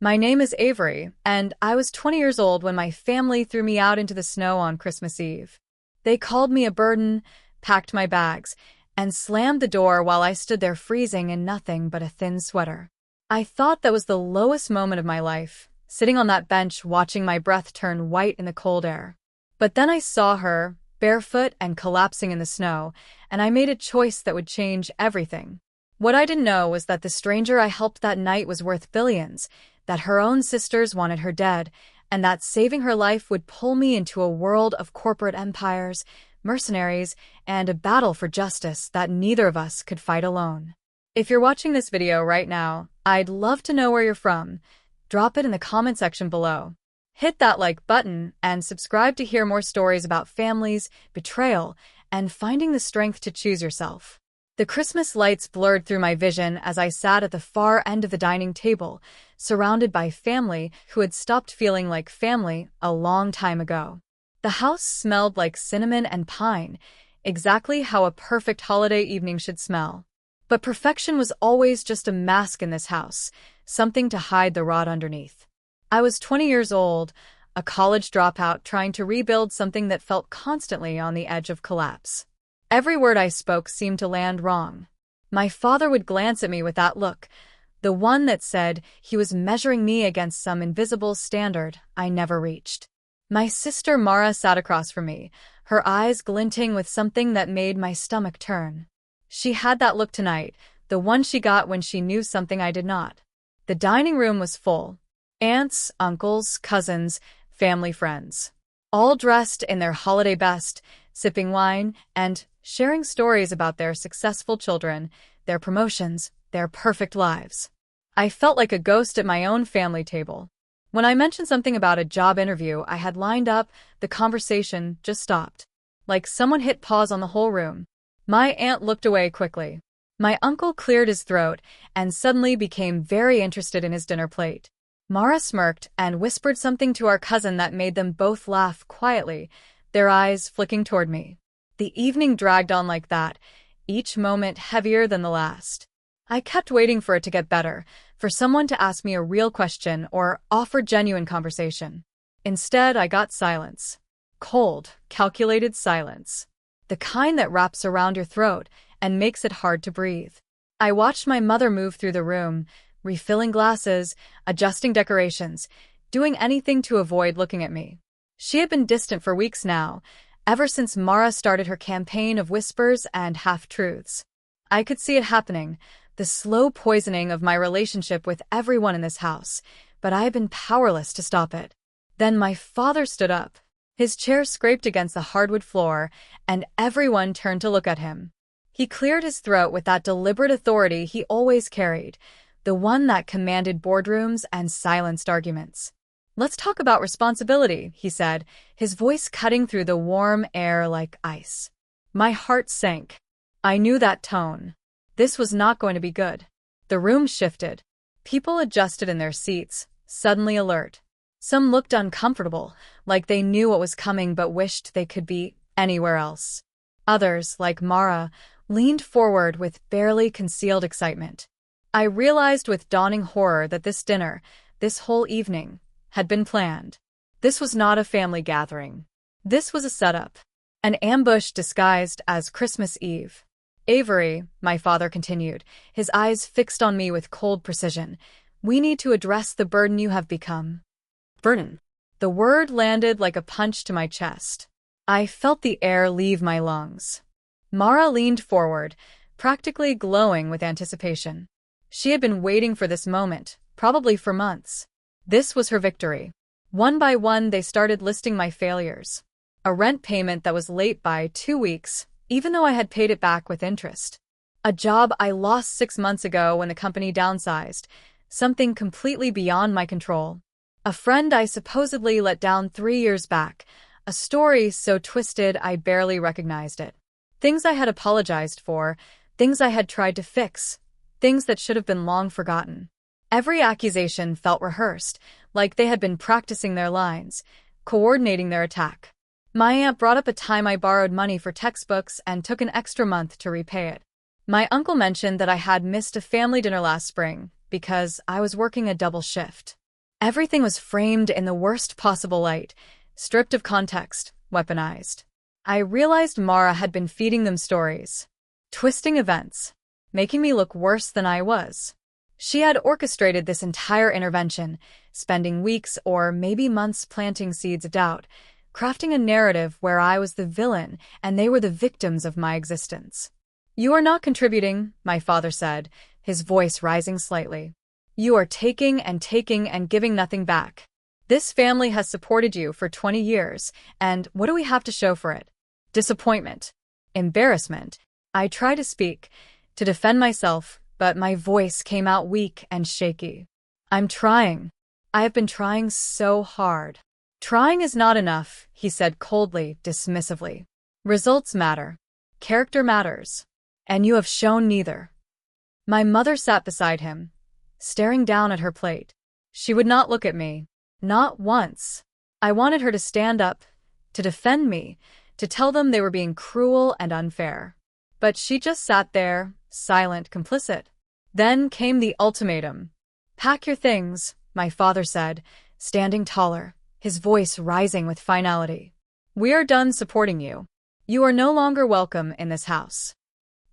My name is Avery, and I was 20 years old when my family threw me out into the snow on Christmas Eve. They called me a burden, packed my bags, and slammed the door while I stood there freezing in nothing but a thin sweater. I thought that was the lowest moment of my life, sitting on that bench watching my breath turn white in the cold air. But then I saw her, barefoot and collapsing in the snow, and I made a choice that would change everything. What I didn't know was that the stranger I helped that night was worth billions, that her own sisters wanted her dead, and that saving her life would pull me into a world of corporate empires, mercenaries, and a battle for justice that neither of us could fight alone. If you're watching this video right now, I'd love to know where you're from. Drop it in the comment section below. Hit that like button and subscribe to hear more stories about families, betrayal, and finding the strength to choose yourself. The Christmas lights blurred through my vision as I sat at the far end of the dining table, surrounded by family who had stopped feeling like family a long time ago. The house smelled like cinnamon and pine, exactly how a perfect holiday evening should smell. But perfection was always just a mask in this house, something to hide the rot underneath. I was 20 years old, a college dropout trying to rebuild something that felt constantly on the edge of collapse. Every word I spoke seemed to land wrong. My father would glance at me with that look, the one that said he was measuring me against some invisible standard I never reached. My sister Mara sat across from me, her eyes glinting with something that made my stomach turn. She had that look tonight, the one she got when she knew something I did not. The dining room was full. Aunts, uncles, cousins, family friends. All dressed in their holiday best, sipping wine, and sharing stories about their successful children, their promotions, their perfect lives. I felt like a ghost at my own family table. When I mentioned something about a job interview I had lined up, the conversation just stopped. Like someone hit pause on the whole room. My aunt looked away quickly. My uncle cleared his throat and suddenly became very interested in his dinner plate. Mara smirked and whispered something to our cousin that made them both laugh quietly, their eyes flicking toward me. The evening dragged on like that, each moment heavier than the last. I kept waiting for it to get better, for someone to ask me a real question or offer genuine conversation. Instead, I got silence. Cold, calculated silence. The kind that wraps around your throat and makes it hard to breathe. I watched my mother move through the room, refilling glasses, adjusting decorations, doing anything to avoid looking at me. She had been distant for weeks now, ever since Mara started her campaign of whispers and half-truths. I could see it happening, the slow poisoning of my relationship with everyone in this house, but I had been powerless to stop it. Then my father stood up. His chair scraped against the hardwood floor, and everyone turned to look at him. He cleared his throat with that deliberate authority he always carried, the one that commanded boardrooms and silenced arguments. "Let's talk about responsibility," he said, his voice cutting through the warm air like ice. My heart sank. I knew that tone. This was not going to be good. The room shifted. People adjusted in their seats, suddenly alert. Some looked uncomfortable, like they knew what was coming but wished they could be anywhere else. Others, like Mara, leaned forward with barely concealed excitement. I realized with dawning horror that this dinner, this whole evening, had been planned. This was not a family gathering. This was a setup. An ambush disguised as Christmas Eve. "Avery," my father continued, his eyes fixed on me with cold precision, "we need to address the burden you have become." Burden. The word landed like a punch to my chest. I felt the air leave my lungs. Mara leaned forward, practically glowing with anticipation. She had been waiting for this moment, probably for months. This was her victory. One by one, they started listing my failures. A rent payment that was late by 2 weeks, even though I had paid it back with interest. A job I lost 6 months ago when the company downsized, something completely beyond my control. A friend I supposedly let down 3 years back, a story so twisted I barely recognized it. Things I had apologized for, things I had tried to fix, things that should have been long forgotten. Every accusation felt rehearsed, like they had been practicing their lines, coordinating their attack. My aunt brought up a time I borrowed money for textbooks and took an extra month to repay it. My uncle mentioned that I had missed a family dinner last spring because I was working a double shift. Everything was framed in the worst possible light, stripped of context, weaponized. I realized Mara had been feeding them stories, twisting events, making me look worse than I was. She had orchestrated this entire intervention, spending weeks or maybe months planting seeds of doubt, crafting a narrative where I was the villain and they were the victims of my existence. "You are not contributing," my father said, his voice rising slightly. "You are taking and giving nothing back. This family has supported you for 20 years, and what do we have to show for it? Disappointment. Embarrassment." I tried to speak, to defend myself, but my voice came out weak and shaky. "I'm trying. I have been trying so hard." "Trying is not enough," he said coldly, dismissively. "Results matter. Character matters. And you have shown neither." My mother sat beside him, staring down at her plate. She would not look at me. Not once. I wanted her to stand up, to defend me, to tell them they were being cruel and unfair. But she just sat there, silent, complicit. Then came the ultimatum. "Pack your things," my father said, standing taller, his voice rising with finality. "We are done supporting you. You are no longer welcome in this house."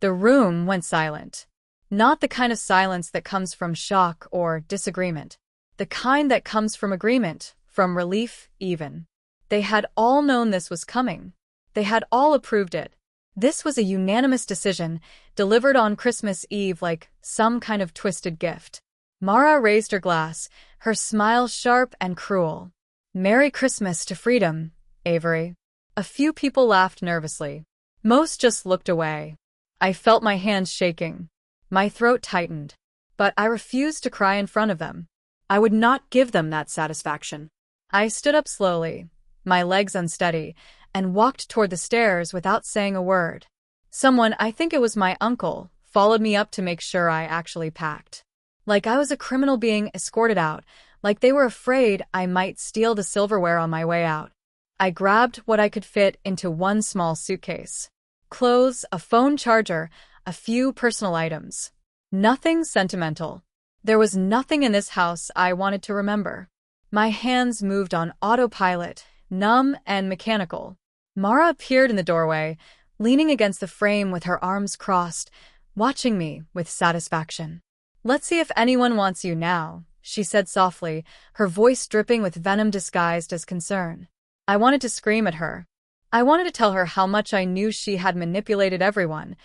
The room went silent. Not the kind of silence that comes from shock or disagreement. The kind that comes from agreement, from relief even. They had all known this was coming. They had all approved it. This was a unanimous decision, delivered on Christmas Eve like some kind of twisted gift. Mara raised her glass, her smile sharp and cruel. "Merry Christmas to freedom, Avery." A few people laughed nervously. Most just looked away. I felt my hands shaking. My throat tightened. But I refused to cry in front of them. I would not give them that satisfaction. I stood up slowly, my legs unsteady, and walked toward the stairs without saying a word. Someone, I think it was my uncle, followed me up to make sure I actually packed. Like I was a criminal being escorted out, like they were afraid I might steal the silverware on my way out. I grabbed what I could fit into one small suitcase. Clothes, a phone charger, a few personal items. Nothing sentimental. There was nothing in this house I wanted to remember. My hands moved on autopilot, numb and mechanical. Mara appeared in the doorway, leaning against the frame with her arms crossed, watching me with satisfaction. "Let's see if anyone wants you now," she said softly, her voice dripping with venom disguised as concern. I wanted to scream at her. I wanted to tell her how much I knew she had manipulated everyone,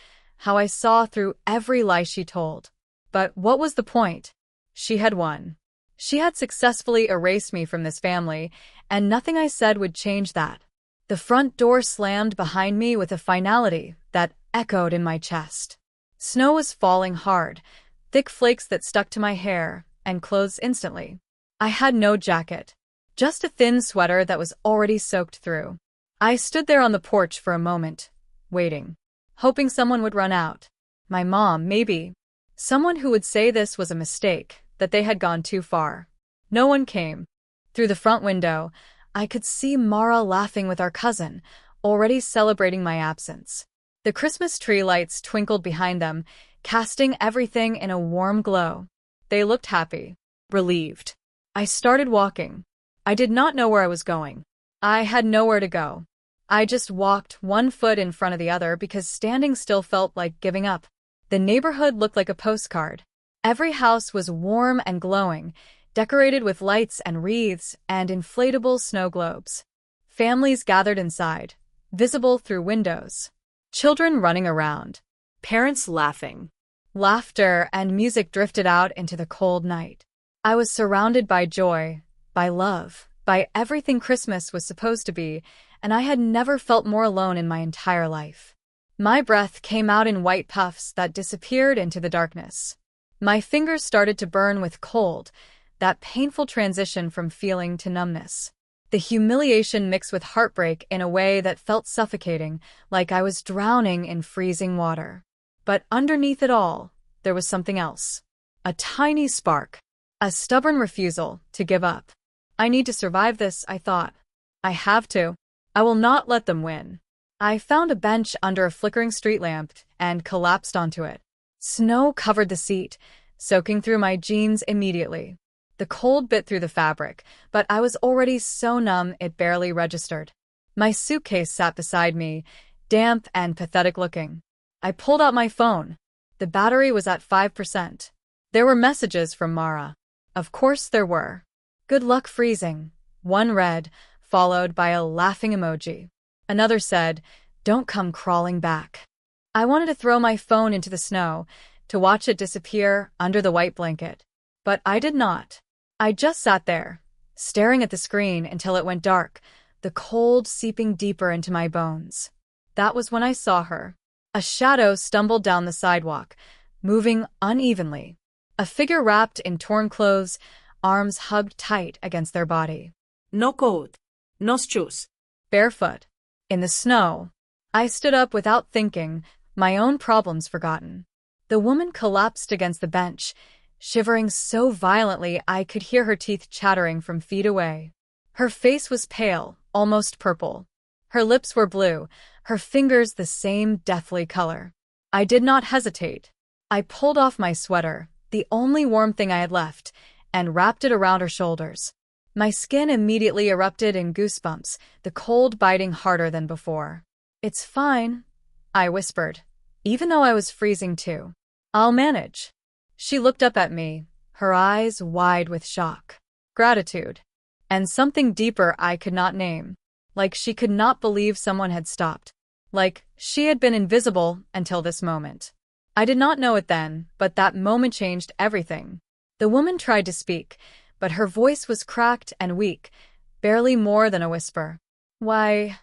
how I saw through every lie she told. But what was the point? She had won. She had successfully erased me from this family, and nothing I said would change that. The front door slammed behind me with a finality that echoed in my chest. Snow was falling hard, thick flakes that stuck to my hair and clothes instantly. I had no jacket, just a thin sweater that was already soaked through. I stood there on the porch for a moment, waiting, hoping someone would run out. My mom, maybe. Someone who would say this was a mistake, that they had gone too far. No one came. Through the front window, I could see Mara laughing with our cousin, already celebrating my absence. The Christmas tree lights twinkled behind them, casting everything in a warm glow. They looked happy, relieved. I started walking. I did not know where I was going. I had nowhere to go. I just walked one foot in front of the other because standing still felt like giving up. The neighborhood looked like a postcard. Every house was warm and glowing, decorated with lights and wreaths and inflatable snow globes. Families gathered inside, visible through windows. Children running around. Parents laughing. Laughter and music drifted out into the cold night. I was surrounded by joy, by love, by everything Christmas was supposed to be, and I had never felt more alone in my entire life. My breath came out in white puffs that disappeared into the darkness. My fingers started to burn with cold, that painful transition from feeling to numbness. The humiliation mixed with heartbreak in a way that felt suffocating, like I was drowning in freezing water. But underneath it all, there was something else. A tiny spark. A stubborn refusal to give up. I need to survive this, I thought. I have to. I will not let them win. I found a bench under a flickering street lamp and collapsed onto it. Snow covered the seat, soaking through my jeans immediately. The cold bit through the fabric, but I was already so numb it barely registered. My suitcase sat beside me, damp and pathetic looking. I pulled out my phone. The battery was at 5%. There were messages from Mara. Of course there were. Good luck freezing. One read, followed by a laughing emoji. Another said, don't come crawling back. I wanted to throw my phone into the snow, to watch it disappear under the white blanket. But I did not. I just sat there, staring at the screen until it went dark, the cold seeping deeper into my bones. That was when I saw her. A shadow stumbled down the sidewalk, moving unevenly. A figure wrapped in torn clothes, arms hugged tight against their body. No coat. No shoes. Barefoot. In the snow. I stood up without thinking, my own problems forgotten. The woman collapsed against the bench, shivering so violently I could hear her teeth chattering from feet away. Her face was pale, almost purple. Her lips were blue, her fingers the same deathly color. I did not hesitate. I pulled off my sweater, the only warm thing I had left, and wrapped it around her shoulders. My skin immediately erupted in goosebumps, the cold biting harder than before. It's fine, I whispered, even though I was freezing too. I'll manage. She looked up at me, her eyes wide with shock, gratitude, and something deeper I could not name. Like she could not believe someone had stopped. Like she had been invisible until this moment. I did not know it then, but that moment changed everything. The woman tried to speak, but her voice was cracked and weak, barely more than a whisper. Why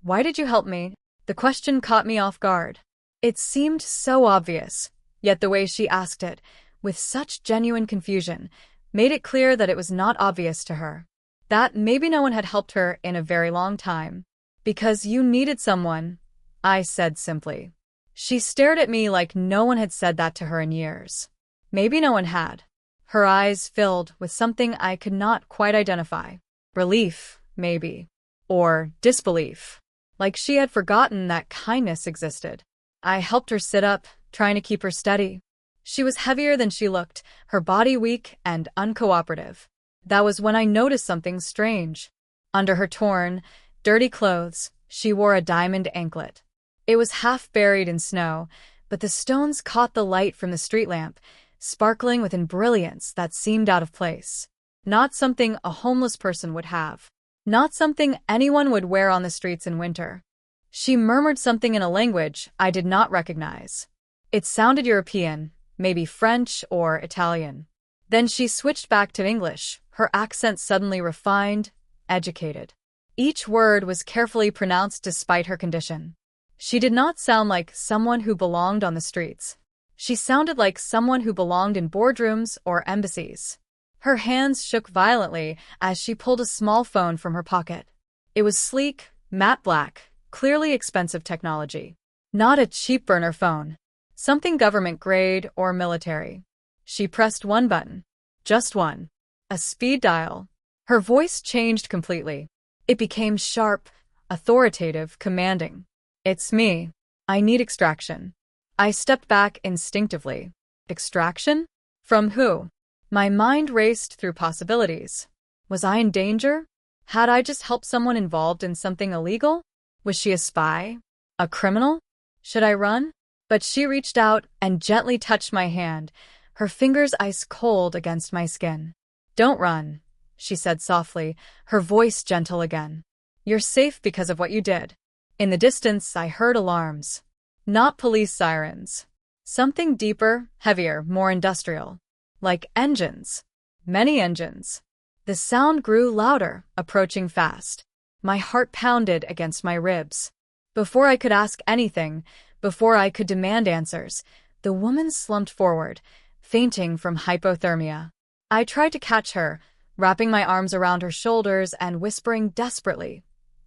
did you help me? The question caught me off guard. It seemed so obvious, yet the way she asked it, with such genuine confusion, made it clear that it was not obvious to her. That maybe no one had helped her in a very long time. Because you needed someone, I said simply. She stared at me like no one had said that to her in years. Maybe no one had. Her eyes filled with something I could not quite identify. Relief, maybe. Or disbelief. Like she had forgotten that kindness existed. I helped her sit up, trying to keep her steady. She was heavier than she looked, her body weak and uncooperative. That was when I noticed something strange. Under her torn, dirty clothes, she wore a diamond anklet. It was half buried in snow, but the stones caught the light from the street lamp, sparkling with a brilliance that seemed out of place. Not something a homeless person would have. Not something anyone would wear on the streets in winter. She murmured something in a language I did not recognize. It sounded European, maybe French or Italian. Then she switched back to English, her accent suddenly refined, educated. Each word was carefully pronounced despite her condition. She did not sound like someone who belonged on the streets. She sounded like someone who belonged in boardrooms or embassies. Her hands shook violently as she pulled a small phone from her pocket. It was sleek, matte black, clearly expensive technology. Not a cheap burner phone. Something government-grade or military. She pressed one button. Just one. A speed dial. Her voice changed completely. It became sharp, authoritative, commanding. It's me. I need extraction. I stepped back instinctively. Extraction? From who? My mind raced through possibilities. Was I in danger? Had I just helped someone involved in something illegal? Was she a spy? A criminal? Should I run? But she reached out and gently touched my hand, her fingers ice cold against my skin. Don't run, she said softly, her voice gentle again. You're safe because of what you did. In the distance, I heard alarms. Not police sirens. Something deeper, heavier, more industrial. Like engines. Many engines. The sound grew louder, approaching fast. My heart pounded against my ribs. Before I could ask anything, before I could demand answers, the woman slumped forward, fainting from hypothermia. I tried to catch her, wrapping my arms around her shoulders and whispering desperately,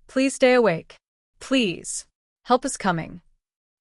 "Please stay awake. Please. Help is coming."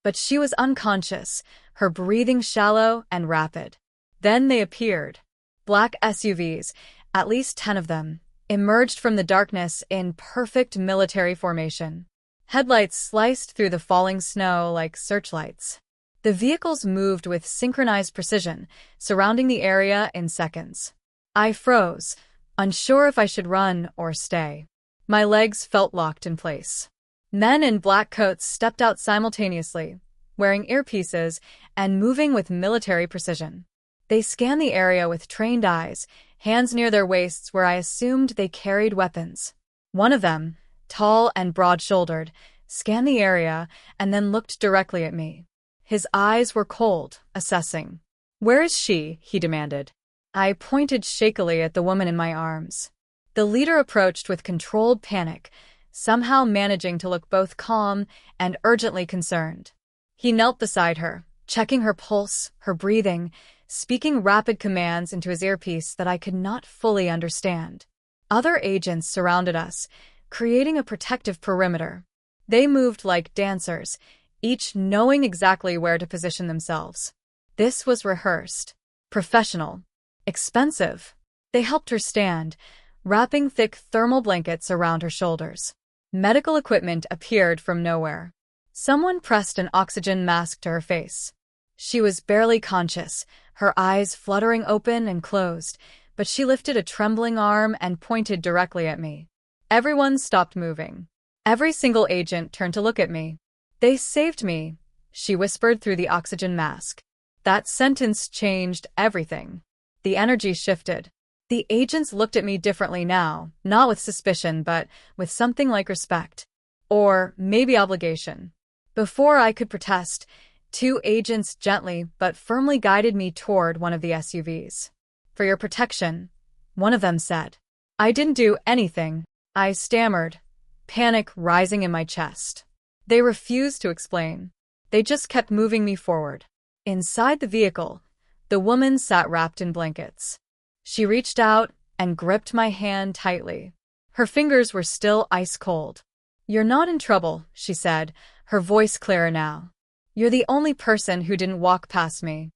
But she was unconscious, her breathing shallow and rapid. Then they appeared. Black SUVs, at least 10 of them, emerged from the darkness in perfect military formation. Headlights sliced through the falling snow like searchlights. The vehicles moved with synchronized precision, surrounding the area in seconds. I froze, unsure if I should run or stay. My legs felt locked in place. Men in black coats stepped out simultaneously, wearing earpieces and moving with military precision. They scanned the area with trained eyes, hands near their waists where I assumed they carried weapons. One of them, tall and broad-shouldered, scanned the area and then looked directly at me. His eyes were cold, assessing. "Where is she?" he demanded. I pointed shakily at the woman in my arms. The leader approached with controlled panic, somehow managing to look both calm and urgently concerned. He knelt beside her, checking her pulse, her breathing, speaking rapid commands into his earpiece that I could not fully understand. Other agents surrounded us, creating a protective perimeter. They moved like dancers, each knowing exactly where to position themselves. This was rehearsed, professional, expensive. They helped her stand, wrapping thick thermal blankets around her shoulders. Medical equipment appeared from nowhere. Someone pressed an oxygen mask to her face. She was barely conscious, her eyes fluttering open and closed, but she lifted a trembling arm and pointed directly at me. Everyone stopped moving. Every single agent turned to look at me. "They saved me," she whispered through the oxygen mask. That sentence changed everything. The energy shifted. The agents looked at me differently now, not with suspicion, but with something like respect. Or maybe obligation. Before I could protest, two agents gently but firmly guided me toward one of the SUVs. "For your protection," one of them said. "I didn't do anything," I stammered, panic rising in my chest. They refused to explain. They just kept moving me forward. Inside the vehicle, the woman sat wrapped in blankets. She reached out and gripped my hand tightly. Her fingers were still ice cold. "You're not in trouble," she said, her voice clearer now. "You're the only person who didn't walk past me."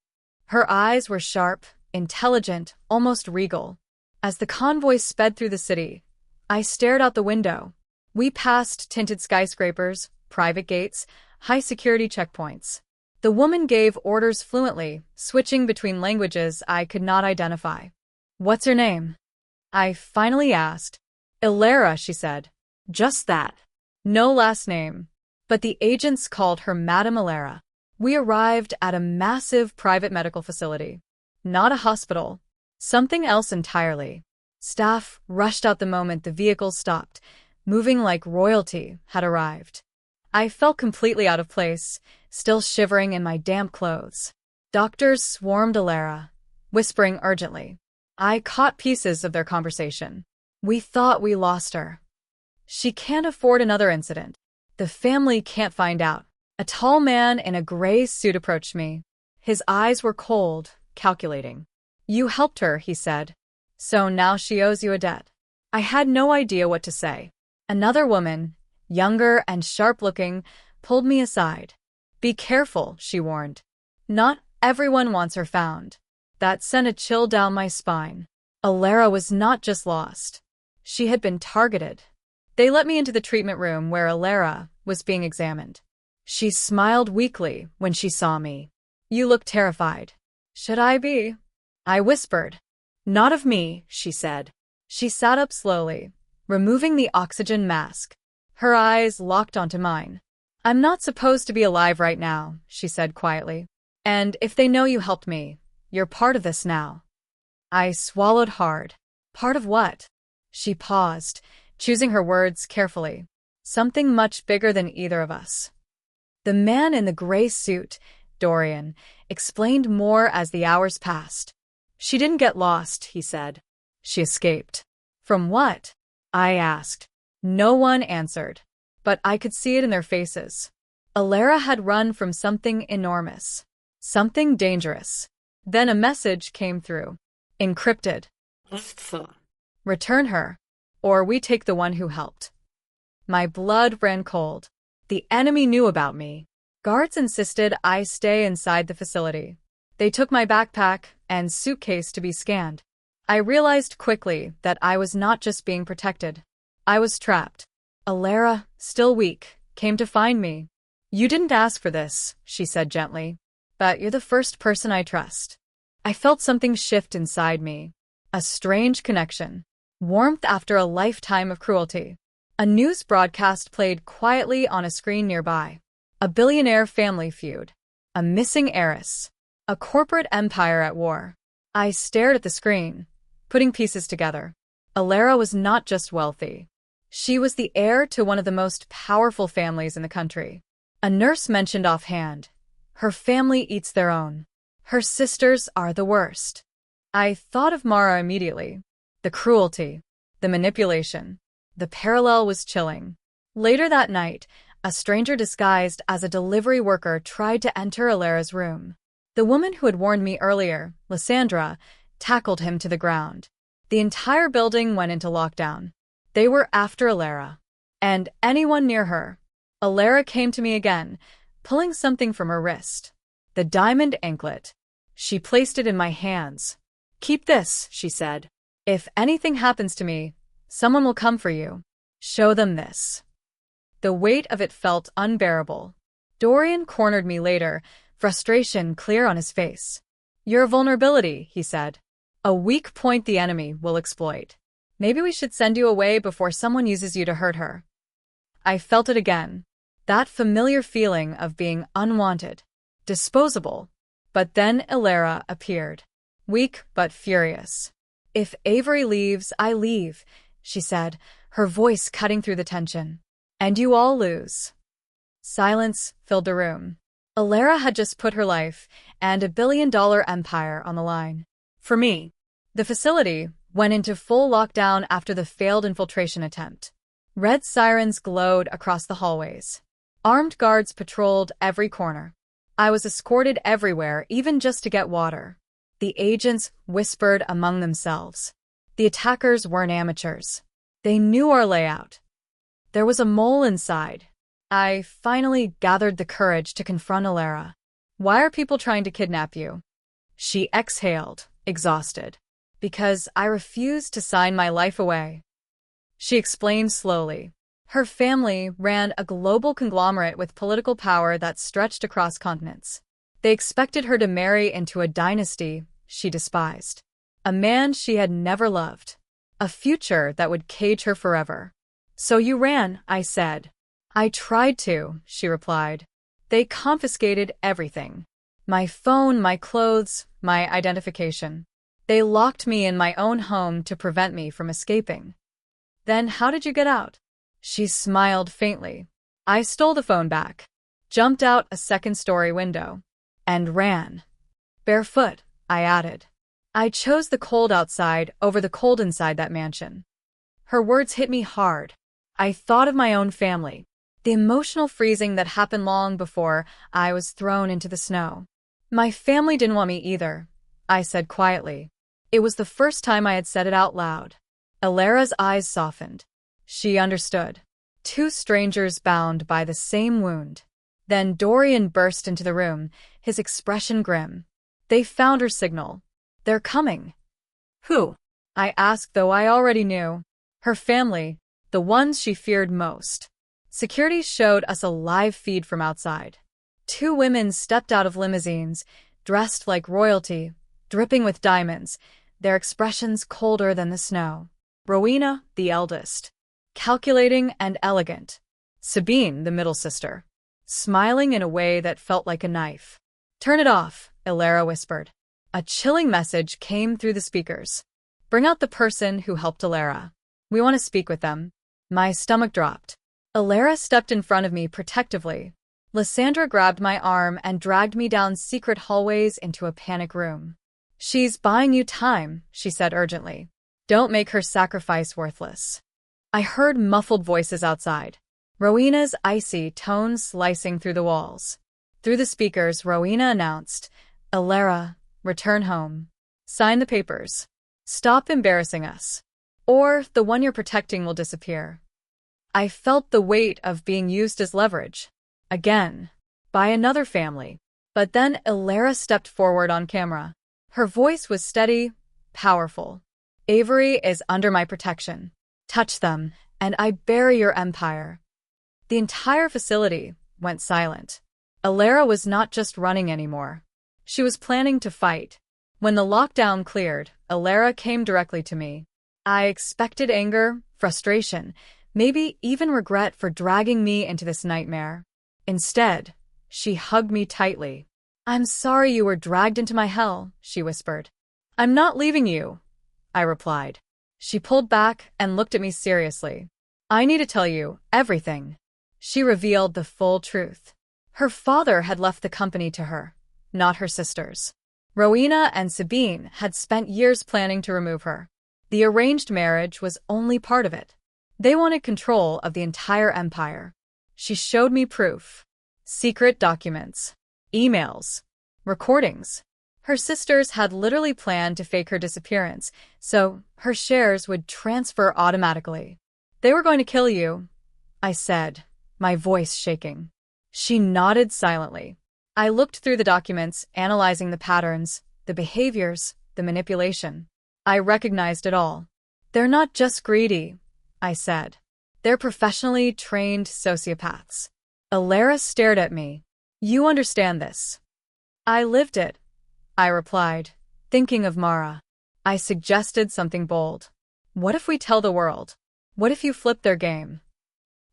Her eyes were sharp, intelligent, almost regal. As the convoy sped through the city, I stared out the window. We passed tinted skyscrapers, private gates, high-security checkpoints. The woman gave orders fluently, switching between languages I could not identify. "What's her name?" I finally asked. "Ilara," she said. "Just that. No last name." But the agents called her Madame Ilara. We arrived at a massive private medical facility. Not a hospital. Something else entirely. Staff rushed out the moment the vehicle stopped, moving like royalty had arrived. I felt completely out of place, still shivering in my damp clothes. Doctors swarmed Ilara, whispering urgently. I caught pieces of their conversation. "We thought we lost her. She can't afford another incident. The family can't find out." A tall man in a gray suit approached me. His eyes were cold, calculating. "You helped her," he said. "So now she owes you a debt." I had no idea what to say. Another woman, younger and sharp-looking, pulled me aside. "Be careful," she warned. "Not everyone wants her found." That sent a chill down my spine. Ilara was not just lost. She had been targeted. They let me into the treatment room where Ilara was being examined. She smiled weakly when she saw me. "You look terrified." "Should I be?" I whispered. "Not of me," she said. She sat up slowly, removing the oxygen mask. Her eyes locked onto mine. "I'm not supposed to be alive right now," she said quietly. "And if they know you helped me, you're part of this now." I swallowed hard. "Part of what?" She paused, choosing her words carefully. "Something much bigger than either of us." The man in the gray suit, Dorian, explained more as the hours passed. "She didn't get lost," he said. "She escaped." "From what?" I asked. No one answered, but I could see it in their faces. Ilara had run from something enormous, something dangerous. Then a message came through. Encrypted. "Return her, or we take the one who helped." My blood ran cold. The enemy knew about me. Guards insisted I stay inside the facility. They took my backpack and suitcase to be scanned. I realized quickly that I was not just being protected. I was trapped. Ilara, still weak, came to find me. "You didn't ask for this," she said gently, "but you're the first person I trust." I felt something shift inside me. A strange connection. Warmth after a lifetime of cruelty. A news broadcast played quietly on a screen nearby. A billionaire family feud. A missing heiress. A corporate empire at war. I stared at the screen, putting pieces together. Alara was not just wealthy. She was the heir to one of the most powerful families in the country. A nurse mentioned offhand, "Her family eats their own. Her sisters are the worst." I thought of Mara immediately. The cruelty, the manipulation. The parallel was chilling. Later that night, a stranger disguised as a delivery worker tried to enter Alara's room. The woman who had warned me earlier, Lysandra, tackled him to the ground. The entire building went into lockdown. They were after Alara. And anyone near her. Alara came to me again, pulling something from her wrist. The diamond anklet. She placed it in my hands. "Keep this," she said. "If anything happens to me, someone will come for you. Show them this." The weight of it felt unbearable. Dorian cornered me later, frustration clear on his face. "Your vulnerability," he said. "A weak point the enemy will exploit. Maybe we should send you away before someone uses you to hurt her." I felt it again. That familiar feeling of being unwanted, disposable. But then Alara appeared. Weak but furious. "If Avery leaves, I leave," she said, her voice cutting through the tension. "And you all lose." Silence filled the room. Alara had just put her life and a billion-dollar empire on the line. For me, the facility went into full lockdown after the failed infiltration attempt. Red sirens glowed across the hallways. Armed guards patrolled every corner. I was escorted everywhere, even just to get water. The agents whispered among themselves. The attackers weren't amateurs. They knew our layout. There was a mole inside. I finally gathered the courage to confront Alara. "Why are people trying to kidnap you?" She exhaled, exhausted. "Because I refused to sign my life away." She explained slowly. Her family ran a global conglomerate with political power that stretched across continents. They expected her to marry into a dynasty she despised. A man she had never loved. A future that would cage her forever. "So you ran," I said. "I tried to," she replied. "They confiscated everything. My phone, my clothes, my identification. They locked me in my own home to prevent me from escaping." "Then how did you get out?" She smiled faintly. "I stole the phone back, jumped out a second-story window, and ran. Barefoot," I added. "I chose the cold outside over the cold inside that mansion." Her words hit me hard. I thought of my own family, the emotional freezing that happened long before I was thrown into the snow. "My family didn't want me either," I said quietly. It was the first time I had said it out loud. Alara's eyes softened. She understood. Two strangers bound by the same wound. Then Dorian burst into the room, his expression grim. "They found her signal. They're coming." Who? I asked, though I already knew. Her family, the ones she feared most. Security showed us a live feed from outside. Two women stepped out of limousines, dressed like royalty, dripping with diamonds, their expressions colder than the snow. Rowena, the eldest, calculating and elegant. Sabine, the middle sister, smiling in a way that felt like a knife. "Turn it off," Alara whispered. A chilling message came through the speakers. "Bring out the person who helped Alara. We want to speak with them." My stomach dropped. Alara stepped in front of me protectively. Lysandra grabbed my arm and dragged me down secret hallways into a panic room. "She's buying you time," she said urgently. "Don't make her sacrifice worthless." I heard muffled voices outside. Rowena's icy tones slicing through the walls. Through the speakers, Rowena announced, "Alara, return home. Sign the papers. Stop embarrassing us. Or the one you're protecting will disappear." I felt the weight of being used as leverage. Again. By another family. But then Alara stepped forward on camera. Her voice was steady, powerful. "Avery is under my protection. Touch them, and I bury your empire." The entire facility went silent. Alara was not just running anymore. She was planning to fight. When the lockdown cleared, Alara came directly to me. I expected anger, frustration, maybe even regret for dragging me into this nightmare. Instead, she hugged me tightly. "I'm sorry you were dragged into my hell," she whispered. "I'm not leaving you," I replied. She pulled back and looked at me seriously. "I need to tell you everything." She revealed the full truth. Her father had left the company to her, not her sisters. Rowena and Sabine had spent years planning to remove her. The arranged marriage was only part of it. They wanted control of the entire empire. She showed me proof. Secret documents, emails, recordings. Her sisters had literally planned to fake her disappearance, so her shares would transfer automatically. "They were going to kill you," I said, my voice shaking. She nodded silently. I looked through the documents, analyzing the patterns, the behaviors, the manipulation. I recognized it all. "They're not just greedy," I said. "They're professionally trained sociopaths." Alara stared at me. "You understand this?" "I lived it," I replied, thinking of Mara. I suggested something bold. "What if we tell the world? What if you flip their game?"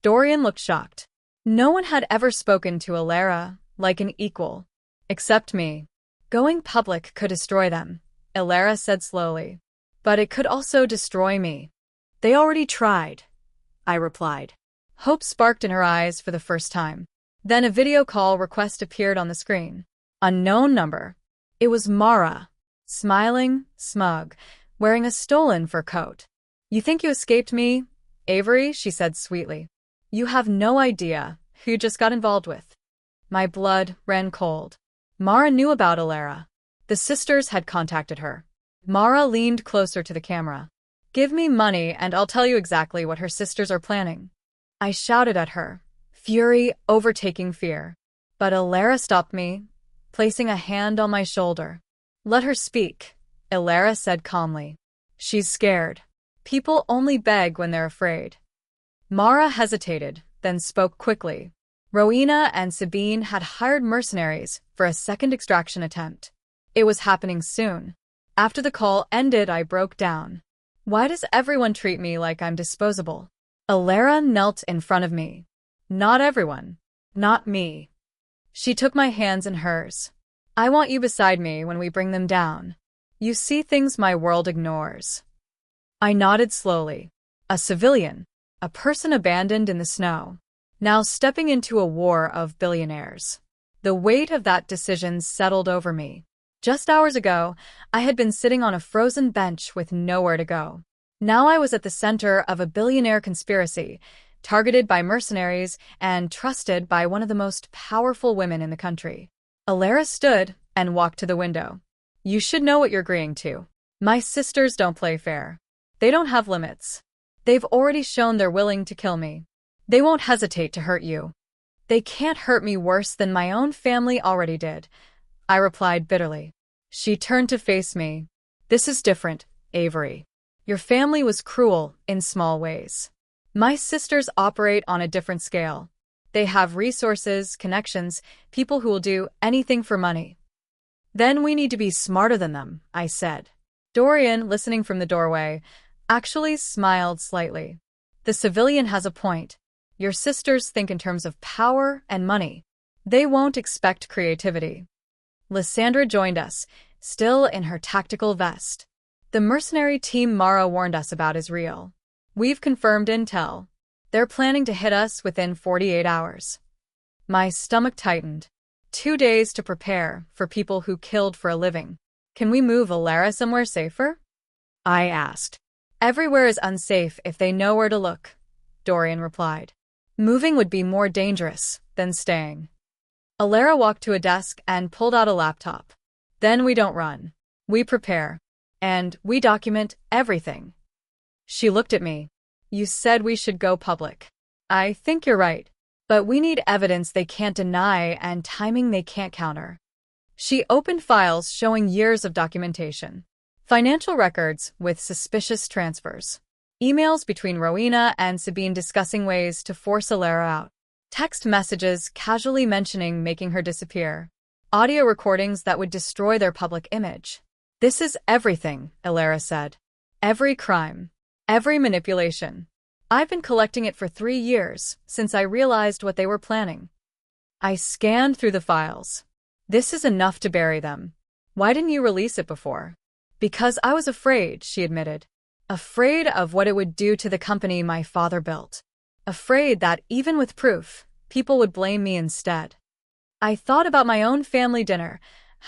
Dorian looked shocked. No one had ever spoken to Alara like an equal, except me. "Going public could destroy them," Alara said slowly. "But it could also destroy me." "They already tried," I replied. Hope sparked in her eyes for the first time. Then a video call request appeared on the screen. Unknown number. It was Mara, smiling, smug, wearing a stolen fur coat. "You think you escaped me, Avery?" she said sweetly. "You have no idea who you just got involved with." My blood ran cold. Mara knew about Alara. The sisters had contacted her. Mara leaned closer to the camera. "Give me money and I'll tell you exactly what her sisters are planning." I shouted at her, fury overtaking fear. But Alara stopped me, placing a hand on my shoulder. "Let her speak," Alara said calmly. "She's scared. People only beg when they're afraid." Mara hesitated, then spoke quickly. Rowena and Sabine had hired mercenaries for a second extraction attempt. It was happening soon. After the call ended, I broke down. Why does everyone treat me like I'm disposable? Alara knelt in front of me. "Not everyone. Not me." She took my hands in hers. "I want you beside me when we bring them down. You see things my world ignores." I nodded slowly. A civilian, a person abandoned in the snow, now stepping into a war of billionaires. The weight of that decision settled over me. Just hours ago, I had been sitting on a frozen bench with nowhere to go. Now I was at the center of a billionaire conspiracy, targeted by mercenaries and trusted by one of the most powerful women in the country. Alara stood and walked to the window. "You should know what you're agreeing to. My sisters don't play fair. They don't have limits. They've already shown they're willing to kill me. They won't hesitate to hurt you. They can't hurt me worse than my own family already did," I replied bitterly. She turned to face me. "This is different, Avery. Your family was cruel in small ways. My sisters operate on a different scale. They have resources, connections, people who will do anything for money." "Then we need to be smarter than them," I said. Dorian, listening from the doorway, actually smiled slightly. "The civilian has a point. Your sisters think in terms of power and money. They won't expect creativity." Lysandra joined us, still in her tactical vest. "The mercenary team Mara warned us about is real. We've confirmed intel. They're planning to hit us within 48 hours. My stomach tightened. 2 days to prepare for people who killed for a living. "Can we move Alara somewhere safer?" I asked. "Everywhere is unsafe if they know where to look," Dorian replied. "Moving would be more dangerous than staying." Alara walked to a desk and pulled out a laptop. "Then we don't run. We prepare. And we document everything." She looked at me. "You said we should go public. I think you're right. But we need evidence they can't deny and timing they can't counter." She opened files showing years of documentation. Financial records with suspicious transfers. Emails between Rowena and Sabine discussing ways to force Alara out. Text messages casually mentioning making her disappear. Audio recordings that would destroy their public image. This is everything, Alara said. Every crime. Every manipulation. I've been collecting it for 3 years, since I realized what they were planning. I scanned through the files. This is enough to bury them. Why didn't you release it before? Because I was afraid, she admitted. Afraid of what it would do to the company my father built. Afraid that, even with proof, people would blame me instead. I thought about my own family dinner,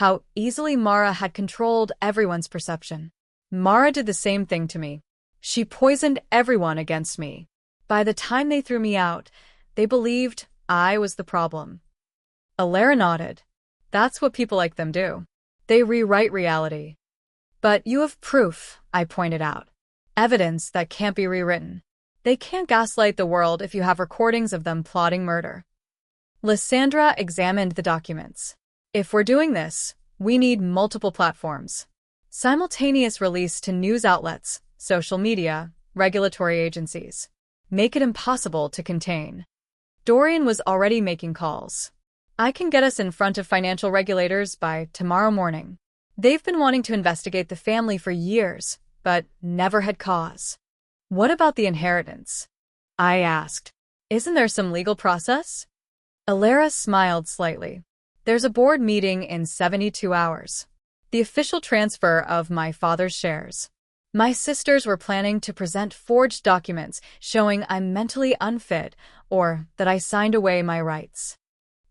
how easily Mara had controlled everyone's perception. Mara did the same thing to me. She poisoned everyone against me. By the time they threw me out, they believed I was the problem. Alara nodded. That's what people like them do. They rewrite reality. But you have proof, I pointed out. Evidence that can't be rewritten. They can't gaslight the world if you have recordings of them plotting murder. Lysandra examined the documents. If we're doing this, we need multiple platforms. Simultaneous release to news outlets, social media, regulatory agencies. Make it impossible to contain. Dorian was already making calls. I can get us in front of financial regulators by tomorrow morning. They've been wanting to investigate the family for years, but never had cause. What about the inheritance? I asked. Isn't there some legal process? Alara smiled slightly. There's a board meeting in 72 hours. The official transfer of my father's shares. My sisters were planning to present forged documents showing I'm mentally unfit or that I signed away my rights.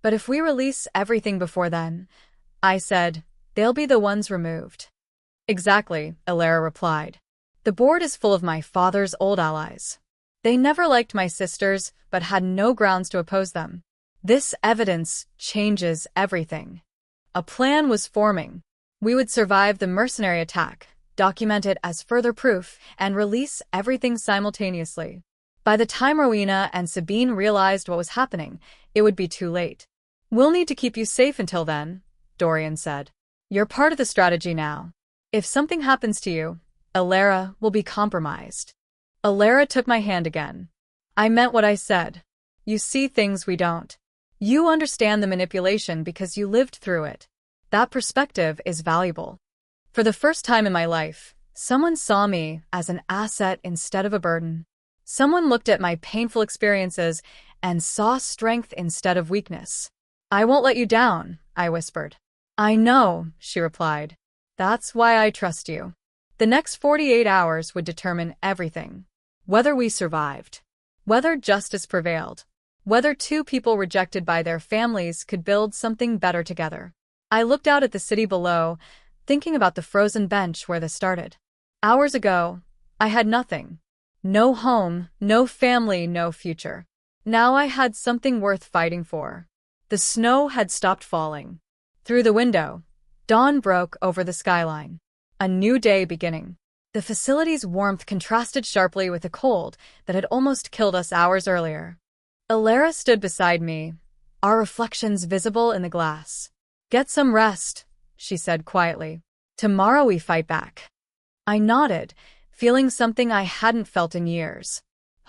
But if we release everything before then, I said, they'll be the ones removed. Exactly, Alara replied. The board is full of my father's old allies. They never liked my sisters, but had no grounds to oppose them. This evidence changes everything. A plan was forming. We would survive the mercenary attack, document it as further proof, and release everything simultaneously. By the time Rowena and Sabine realized what was happening, it would be too late. We'll need to keep you safe until then, Dorian said. You're part of the strategy now. If something happens to you, Alara will be compromised. Alara took my hand again. I meant what I said. You see things we don't. You understand the manipulation because you lived through it. That perspective is valuable. For the first time in my life, someone saw me as an asset instead of a burden. Someone looked at my painful experiences and saw strength instead of weakness. I won't let you down, I whispered. I know, she replied. That's why I trust you. The next 48 hours would determine everything. Whether we survived. Whether justice prevailed. Whether two people rejected by their families could build something better together. I looked out at the city below, thinking about the frozen bench where this started. Hours ago, I had nothing. No home, no family, no future. Now I had something worth fighting for. The snow had stopped falling. Through the window, dawn broke over the skyline. A new day beginning. The facility's warmth contrasted sharply with the cold that had almost killed us hours earlier. Alara stood beside me, our reflections visible in the glass. Get some rest, she said quietly. Tomorrow we fight back. I nodded, feeling something I hadn't felt in years.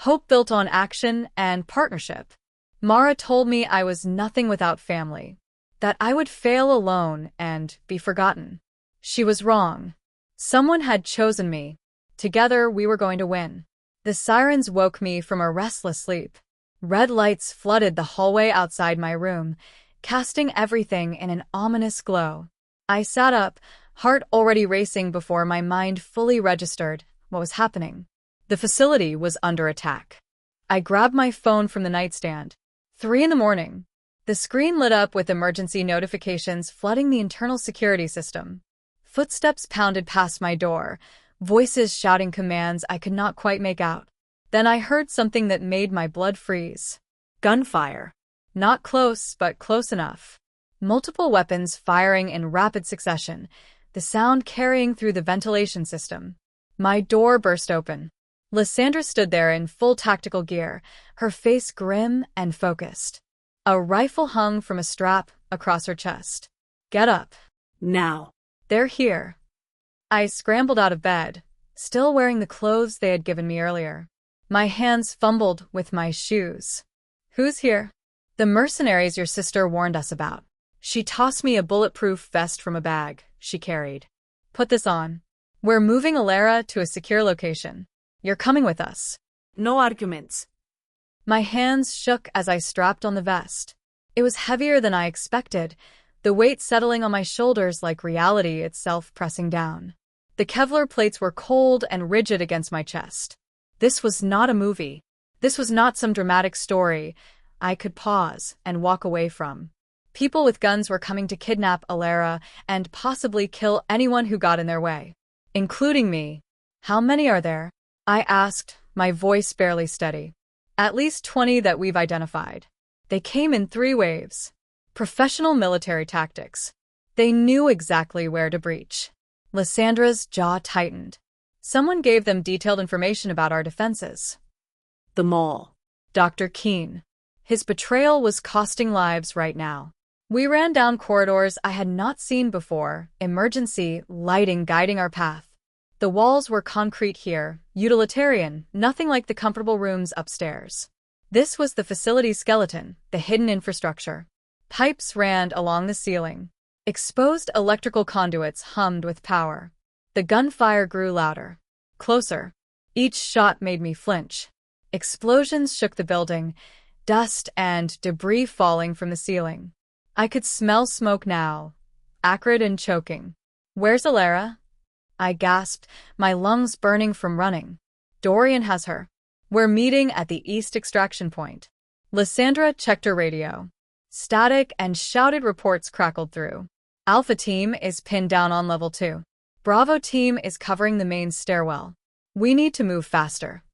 Hope built on action and partnership. Mara told me I was nothing without family, that I would fail alone and be forgotten. She was wrong. Someone had chosen me. Together we were going to win. The sirens woke me from a restless sleep. Red lights flooded the hallway outside my room, casting everything in an ominous glow. I sat up, heart already racing before my mind fully registered what was happening. The facility was under attack. I grabbed my phone from the nightstand. 3 a.m. The screen lit up with emergency notifications flooding the internal security system. Footsteps pounded past my door, voices shouting commands I could not quite make out. Then I heard something that made my blood freeze. Gunfire. Not close, but close enough. Multiple weapons firing in rapid succession, the sound carrying through the ventilation system. My door burst open. Lysandra stood there in full tactical gear, her face grim and focused. A rifle hung from a strap across her chest. Get up. Now. They're here. I scrambled out of bed, still wearing the clothes they had given me earlier. My hands fumbled with my shoes. Who's here? The mercenaries your sister warned us about. She tossed me a bulletproof vest from a bag she carried. Put this on. We're moving Alara to a secure location. You're coming with us. No arguments. My hands shook as I strapped on the vest. It was heavier than I expected, the weight settling on my shoulders like reality itself pressing down. The Kevlar plates were cold and rigid against my chest. This was not a movie. This was not some dramatic story I could pause and walk away from. People with guns were coming to kidnap Alara and possibly kill anyone who got in their way, including me. How many are there? I asked, my voice barely steady. At least 20 that we've identified. They came in 3 waves. Professional military tactics. They knew exactly where to breach. Lysandra's jaw tightened. Someone gave them detailed information about our defenses. The mall. Dr. Keene. His betrayal was costing lives right now. We ran down corridors I had not seen before, emergency lighting guiding our path. The walls were concrete here, utilitarian, nothing like the comfortable rooms upstairs. This was the facility's skeleton, the hidden infrastructure. Pipes ran along the ceiling. Exposed electrical conduits hummed with power. The gunfire grew louder. Closer. Each shot made me flinch. Explosions shook the building, dust and debris falling from the ceiling. I could smell smoke now, acrid and choking. Where's Alara? I gasped, my lungs burning from running. Dorian has her. We're meeting at the east extraction point. Lysandra checked her radio. Static and shouted reports crackled through. Alpha team is pinned down on level 2. Bravo team is covering the main stairwell. We need to move faster.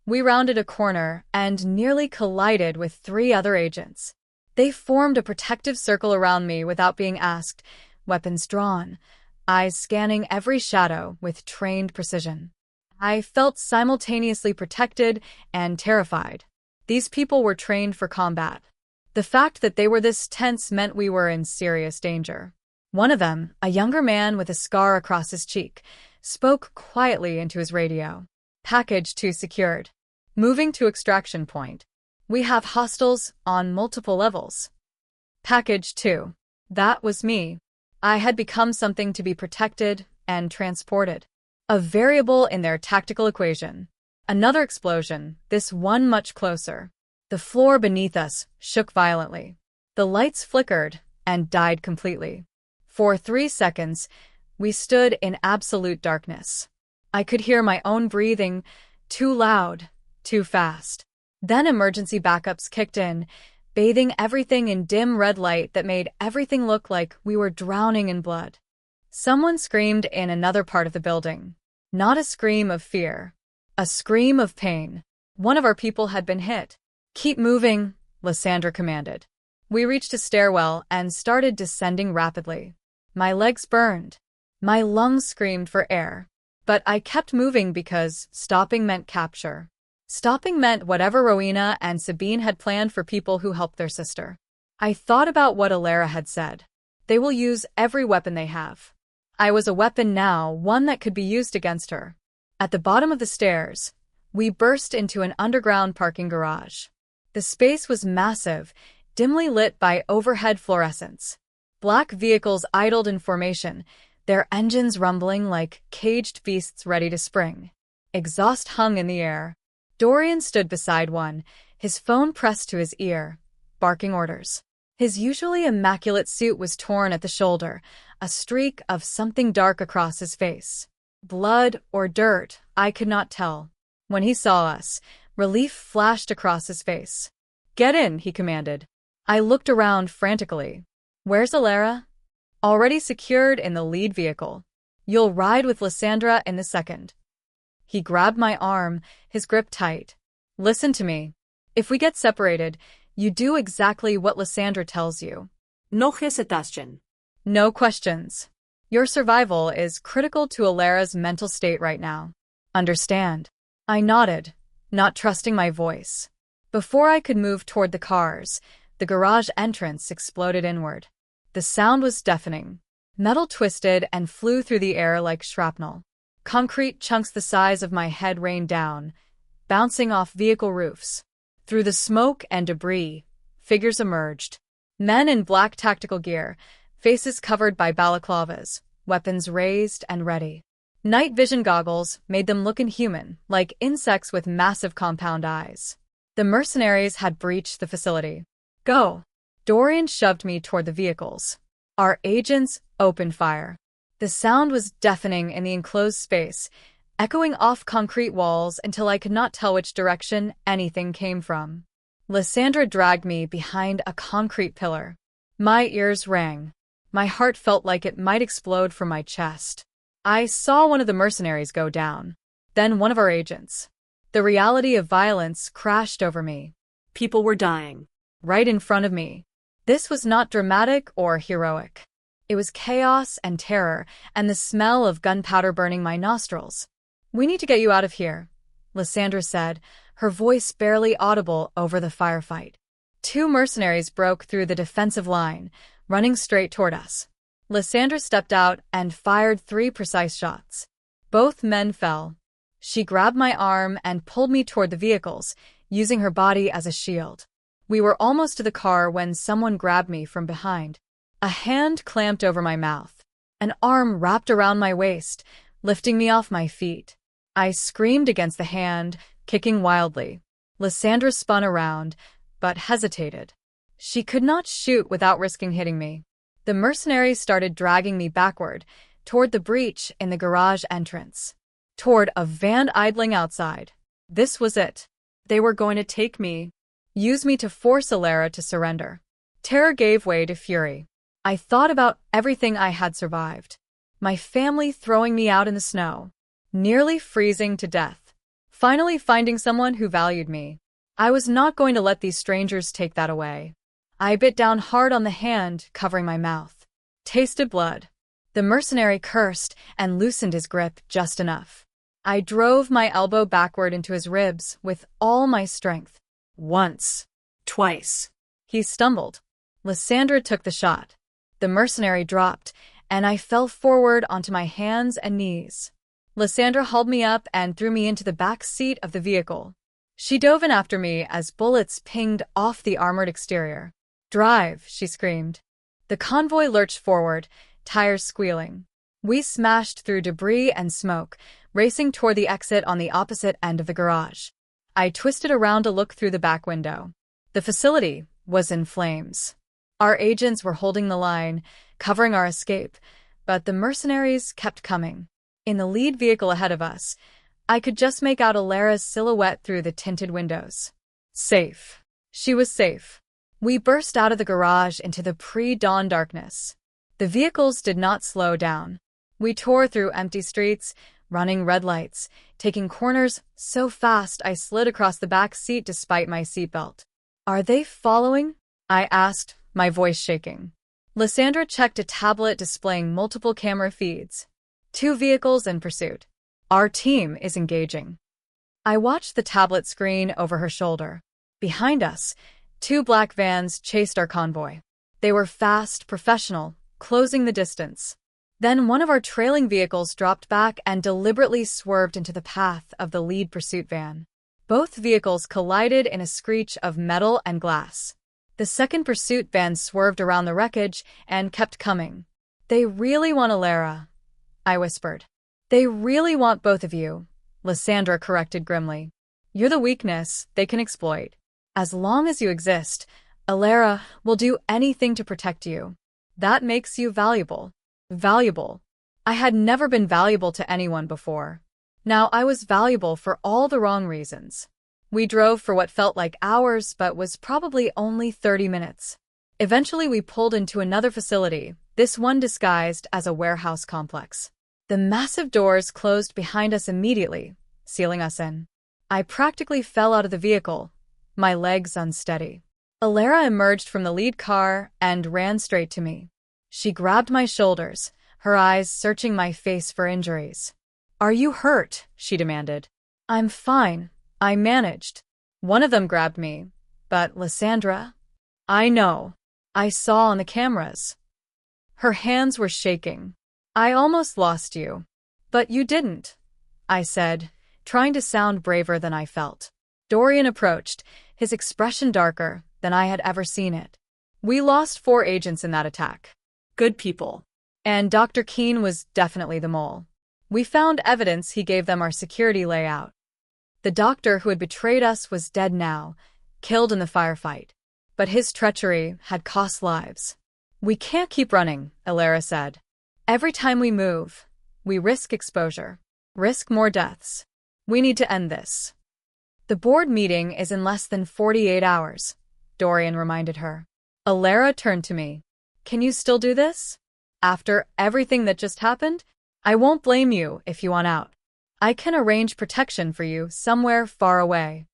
We rounded a corner and nearly collided with 3 other agents. They formed a protective circle around me without being asked, weapons drawn, eyes scanning every shadow with trained precision. I felt simultaneously protected and terrified. These people were trained for combat. The fact that they were this tense meant we were in serious danger. One of them, a younger man with a scar across his cheek, spoke quietly into his radio. Package 2 secured. Moving to extraction point. We have hostiles on multiple levels. Package 2. That was me. I had become something to be protected and transported. A variable in their tactical equation. Another explosion, this one much closer. The floor beneath us shook violently. The lights flickered and died completely. For 3 seconds, we stood in absolute darkness. I could hear my own breathing, too loud, too fast. Then emergency backups kicked in, bathing everything in dim red light that made everything look like we were drowning in blood. Someone screamed in another part of the building. Not a scream of fear. A scream of pain. One of our people had been hit. Keep moving, Lysandra commanded. We reached a stairwell and started descending rapidly. My legs burned. My lungs screamed for air. But I kept moving because stopping meant capture. Stopping meant whatever Rowena and Sabine had planned for people who helped their sister. I thought about what Alara had said. They will use every weapon they have. I was a weapon now, one that could be used against her. At the bottom of the stairs, we burst into an underground parking garage. The space was massive, dimly lit by overhead fluorescents. Black vehicles idled in formation, their engines rumbling like caged beasts ready to spring. Exhaust hung in the air. Dorian stood beside one, his phone pressed to his ear, barking orders. His usually immaculate suit was torn at the shoulder, a streak of something dark across his face. Blood or dirt, I could not tell. When he saw us, relief flashed across his face. Get in, he commanded. I looked around frantically. Where's Alara? Already secured in the lead vehicle. You'll ride with Lysandra in the second. He grabbed my arm, his grip tight. Listen to me. If we get separated, you do exactly what Lysandra tells you. No hesitation. No questions. Your survival is critical to Alara's mental state right now. Understand? I nodded, not trusting my voice. Before I could move toward the cars, the garage entrance exploded inward. The sound was deafening. Metal twisted and flew through the air like shrapnel. Concrete chunks the size of my head rained down, bouncing off vehicle roofs. Through the smoke and debris, figures emerged. Men in black tactical gear, faces covered by balaclavas, weapons raised and ready. Night vision goggles made them look inhuman, like insects with massive compound eyes. The mercenaries had breached the facility. Go! Dorian shoved me toward the vehicles. Our agents opened fire. The sound was deafening in the enclosed space, echoing off concrete walls until I could not tell which direction anything came from. Lysandra dragged me behind a concrete pillar. My ears rang. My heart felt like it might explode from my chest. I saw one of the mercenaries go down, then one of our agents. The reality of violence crashed over me. People were dying. Right in front of me. This was not dramatic or heroic. It was chaos and terror, and the smell of gunpowder burning my nostrils. "We need to get you out of here," Lysandra said, her voice barely audible over the firefight. Two mercenaries broke through the defensive line, running straight toward us. Lysandra stepped out and fired 3 precise shots. Both men fell. She grabbed my arm and pulled me toward the vehicles, using her body as a shield. We were almost to the car when someone grabbed me from behind. A hand clamped over my mouth. An arm wrapped around my waist, lifting me off my feet. I screamed against the hand, kicking wildly. Lysandra spun around, but hesitated. She could not shoot without risking hitting me. The mercenaries started dragging me backward, toward the breach in the garage entrance. Toward a van idling outside. This was it. They were going to take me, use me to force Alara to surrender. Terror gave way to fury. I thought about everything I had survived. My family throwing me out in the snow, nearly freezing to death. Finally finding someone who valued me. I was not going to let these strangers take that away. I bit down hard on the hand, covering my mouth. Tasted blood. The mercenary cursed and loosened his grip just enough. I drove my elbow backward into his ribs with all my strength. Once. Twice. He stumbled. Lysandra took the shot. The mercenary dropped, and I fell forward onto my hands and knees. Lysandra hauled me up and threw me into the back seat of the vehicle. She dove in after me as bullets pinged off the armored exterior. "Drive," she screamed. The convoy lurched forward, tires squealing. We smashed through debris and smoke, racing toward the exit on the opposite end of the garage. I twisted around to look through the back window. The facility was in flames. Our agents were holding the line, covering our escape, but the mercenaries kept coming. In the lead vehicle ahead of us, I could just make out Alara's silhouette through the tinted windows. Safe. She was safe. We burst out of the garage into the pre-dawn darkness. The vehicles did not slow down. We tore through empty streets, running red lights, taking corners so fast I slid across the back seat despite my seatbelt. "Are they following?" I asked, my voice shaking. Lysandra checked a tablet displaying multiple camera feeds. 2 vehicles in pursuit. Our team is engaging. I watched the tablet screen over her shoulder. Behind us, 2 black vans chased our convoy. They were fast, professional, closing the distance. Then one of our trailing vehicles dropped back and deliberately swerved into the path of the lead pursuit van. Both vehicles collided in a screech of metal and glass. The second pursuit van swerved around the wreckage and kept coming. "They really want Alara," I whispered. "They really want both of you," Lysandra corrected grimly. "You're the weakness they can exploit. As long as you exist, Alara will do anything to protect you. That makes you valuable." Valuable. I had never been valuable to anyone before. Now I was valuable for all the wrong reasons. We drove for what felt like hours but was probably only 30 minutes. Eventually we pulled into another facility, this one disguised as a warehouse complex. The massive doors closed behind us immediately, sealing us in. I practically fell out of the vehicle, my legs unsteady. Alara emerged from the lead car and ran straight to me. She grabbed my shoulders, her eyes searching my face for injuries. "Are you hurt?" she demanded. "I'm fine. I managed." One of them grabbed me. "But Lysandra?" "I know. I saw on the cameras." Her hands were shaking. "I almost lost you." "But you didn't," I said, trying to sound braver than I felt. Dorian approached, his expression darker than I had ever seen it. "We lost 4 agents in that attack. Good people. And Dr. Keene was definitely the mole. We found evidence he gave them our security layout. The doctor who had betrayed us was dead now, killed in the firefight. But his treachery had cost lives. We can't keep running, Alara said. Every time we move, we risk exposure, risk more deaths. We need to end this. The board meeting is in less than 48 hours, Dorian reminded her. Alara turned to me. Can you still do this? After everything that just happened? I won't blame you if you want out. I can arrange protection for you somewhere far away.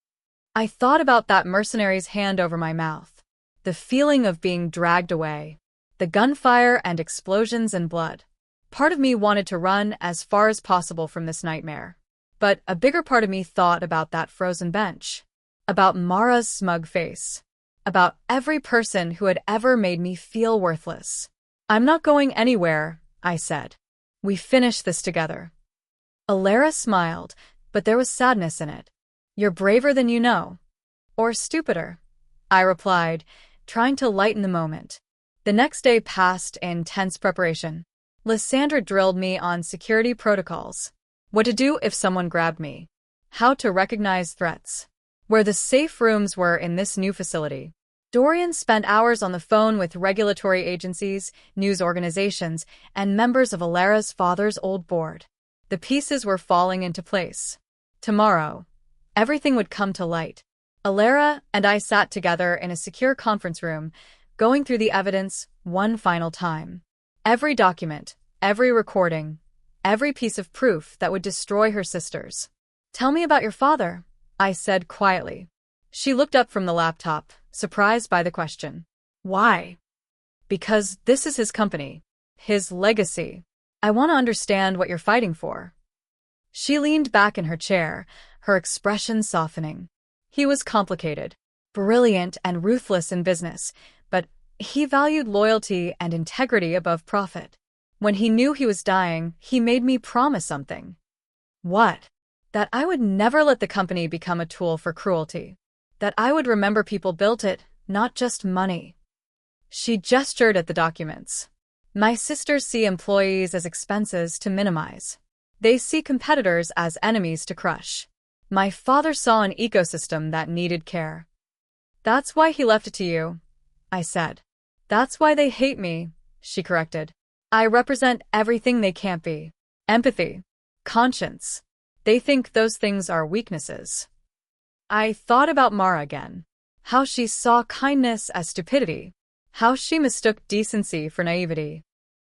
I thought about that mercenary's hand over my mouth, the feeling of being dragged away, the gunfire and explosions and blood. Part of me wanted to run as far as possible from this nightmare. But a bigger part of me thought about that frozen bench, about Mara's smug face, about every person who had ever made me feel worthless. I'm not going anywhere, I said. We finish this together. Alara smiled, but there was sadness in it. You're braver than you know. Or stupider, I replied, trying to lighten the moment. The next day passed in tense preparation. Lysandra drilled me on security protocols. What to do if someone grabbed me. How to recognize threats. Where the safe rooms were in this new facility. Dorian spent hours on the phone with regulatory agencies, news organizations, and members of Alara's father's old board. The pieces were falling into place. Tomorrow, everything would come to light. Alara and I sat together in a secure conference room, going through the evidence one final time. Every document, every recording, every piece of proof that would destroy her sisters. Tell me about your father, I said quietly. She looked up from the laptop, surprised by the question. Why? Because this is his company, his legacy. I want to understand what you're fighting for. She leaned back in her chair, her expression softening. He was complicated, brilliant and ruthless in business, but he valued loyalty and integrity above profit. When he knew he was dying, he made me promise something. What? That I would never let the company become a tool for cruelty. That I would remember people built it, not just money. She gestured at the documents. My sisters see employees as expenses to minimize. They see competitors as enemies to crush. My father saw an ecosystem that needed care. That's why he left it to you, I said. That's why they hate me, she corrected. I represent everything they can't be. Empathy. Conscience. They think those things are weaknesses. I thought about Mara again. How she saw kindness as stupidity. How she mistook decency for naivety.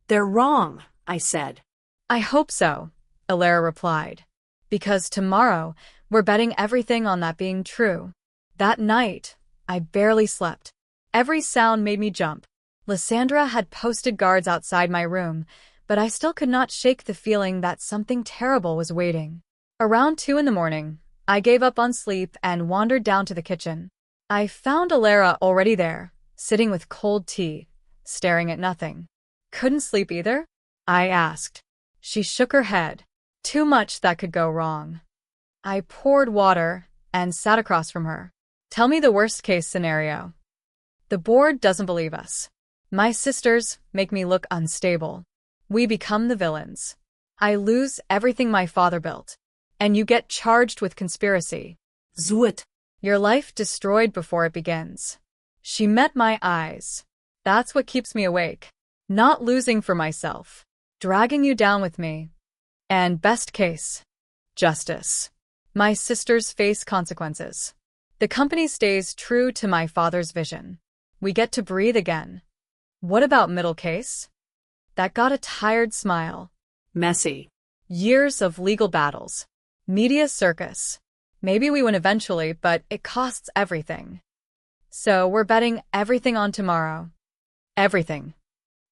They're wrong, I said. I hope so, Alara replied. Because tomorrow, we're betting everything on that being true. That night, I barely slept. Every sound made me jump. Lysandra had posted guards outside my room, but I still could not shake the feeling that something terrible was waiting. Around 2 a.m, I gave up on sleep and wandered down to the kitchen. I found Alara already there, sitting with cold tea, staring at nothing. Couldn't sleep either? I asked. She shook her head. Too much that could go wrong. I poured water and sat across from her. Tell me the worst-case scenario. The board doesn't believe us. My sisters make me look unstable. We become the villains. I lose everything my father built. And you get charged with conspiracy. Zut. Your life destroyed before it begins. She met my eyes. That's what keeps me awake. Not losing for myself. Dragging you down with me. And best case, justice. My sisters face consequences. The company stays true to my father's vision. We get to breathe again. What about middle case? That got a tired smile. Messy. Years of legal battles. Media circus. Maybe we win eventually, but it costs everything. So we're betting everything on tomorrow. Everything.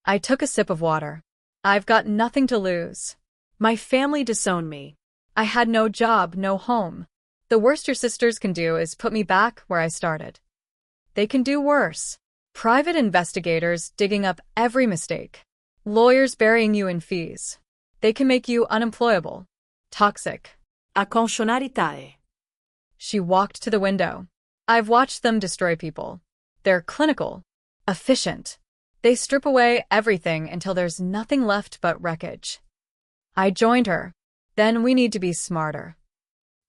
I took a sip of water. I've got nothing to lose. My family disowned me. I had no job, no home. The worst your sisters can do is put me back where I started. They can do worse. Private investigators digging up every mistake. Lawyers burying you in fees. They can make you unemployable. Toxic. Aconchonaritae. She walked to the window. I've watched them destroy people. They're clinical. Efficient. They strip away everything until there's nothing left but wreckage. I joined her. Then we need to be smarter.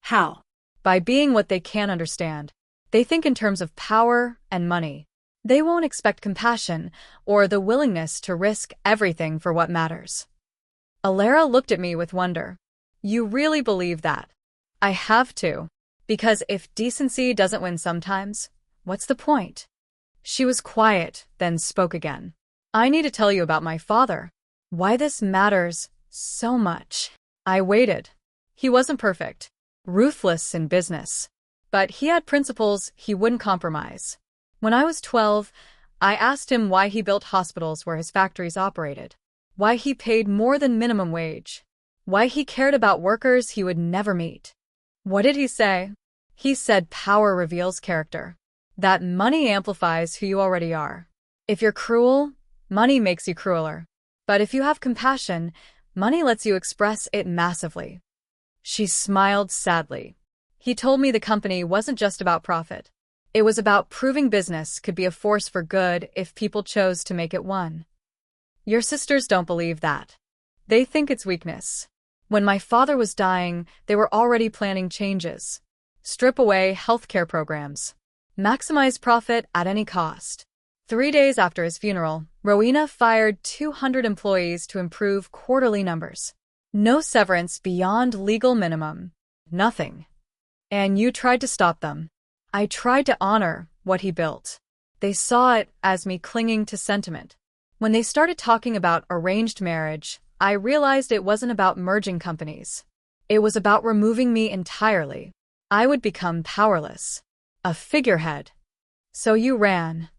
How? By being what they can't understand. They think in terms of power and money. They won't expect compassion or the willingness to risk everything for what matters. Alara looked at me with wonder. You really believe that? I have to. Because if decency doesn't win sometimes, what's the point? She was quiet, then spoke again. I need to tell you about my father. Why this matters so much. I waited. He wasn't perfect, ruthless in business, but he had principles he wouldn't compromise. When I was 12, I asked him why he built hospitals where his factories operated, why he paid more than minimum wage, why he cared about workers he would never meet. What did he say? He said power reveals character, that money amplifies who you already are. If you're cruel, money makes you crueler. But if you have compassion, money lets you express it massively. She smiled sadly. He told me the company wasn't just about profit. It was about proving business could be a force for good if people chose to make it one. Your sisters don't believe that. They think it's weakness. When my father was dying, they were already planning changes. Strip away healthcare programs. Maximize profit at any cost. 3 days after his funeral, Rowena fired 200 employees to improve quarterly numbers. No severance beyond legal minimum. Nothing. And you tried to stop them. I tried to honor what he built. They saw it as me clinging to sentiment. When they started talking about arranged marriage, I realized it wasn't about merging companies. It was about removing me entirely. I would become powerless. A figurehead. So you ran.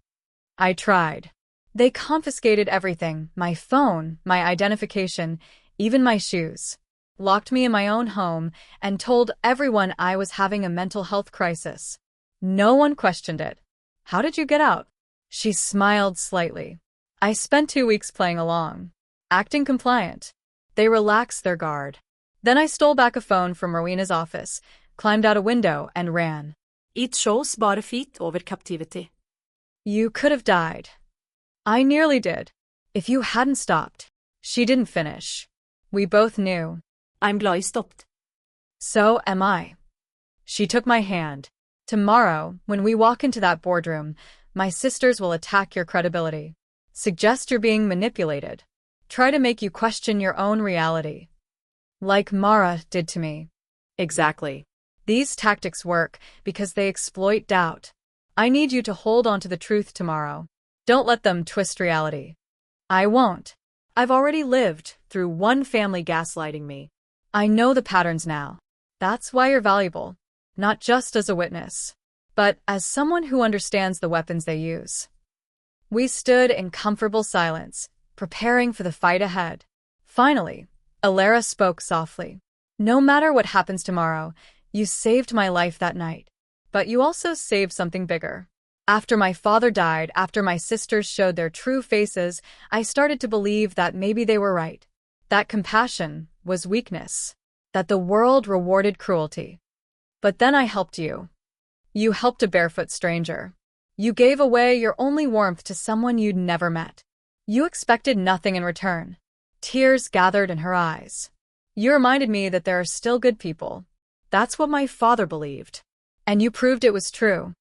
I tried. They confiscated everything, my phone, my identification, even my shoes. Locked me in my own home and told everyone I was having a mental health crisis. No one questioned it. How did you get out? She smiled slightly. I spent 2 weeks playing along, acting compliant. They relaxed their guard. Then I stole back a phone from Rowena's office, climbed out a window, and ran. It shows barefoot over captivity. You could have died. I nearly did. If you hadn't stopped. She didn't finish. We both knew. I'm glad I stopped. So am I. She took my hand. Tomorrow, when we walk into that boardroom, my sisters will attack your credibility. Suggest you're being manipulated. Try to make you question your own reality. Like Mara did to me. Exactly. These tactics work because they exploit doubt. I need you to hold on to the truth tomorrow. Don't let them twist reality. I won't. I've already lived through one family gaslighting me. I know the patterns now. That's why you're valuable. Not just as a witness, but as someone who understands the weapons they use. We stood in comfortable silence, preparing for the fight ahead. Finally, Alara spoke softly. No matter what happens tomorrow, you saved my life that night. But you also saved something bigger. After my father died, after my sisters showed their true faces, I started to believe that maybe they were right. That compassion was weakness. That the world rewarded cruelty. But then I helped you. You helped a barefoot stranger. You gave away your only warmth to someone you'd never met. You expected nothing in return. Tears gathered in her eyes. You reminded me that there are still good people. That's what my father believed. And you proved it was true.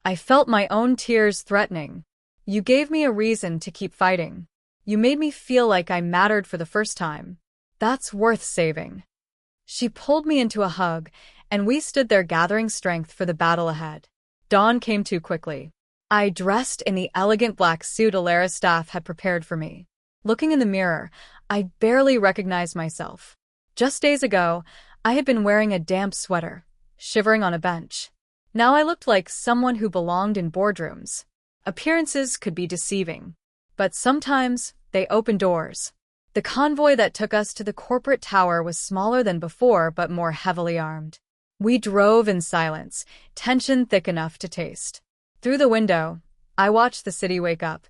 I felt my own tears threatening. You gave me a reason to keep fighting. You made me feel like I mattered for the first time. That's worth saving. She pulled me into a hug, and we stood there gathering strength for the battle ahead. Dawn came too quickly. I dressed in the elegant black suit Alara's staff had prepared for me. Looking in the mirror, I barely recognized myself. Just days ago, I had been wearing a damp sweater, shivering on a bench. Now I looked like someone who belonged in boardrooms. Appearances could be deceiving, but sometimes they open doors. The convoy that took us to the corporate tower was smaller than before but more heavily armed. We drove in silence, tension thick enough to taste. Through the window, I watched the city wake up,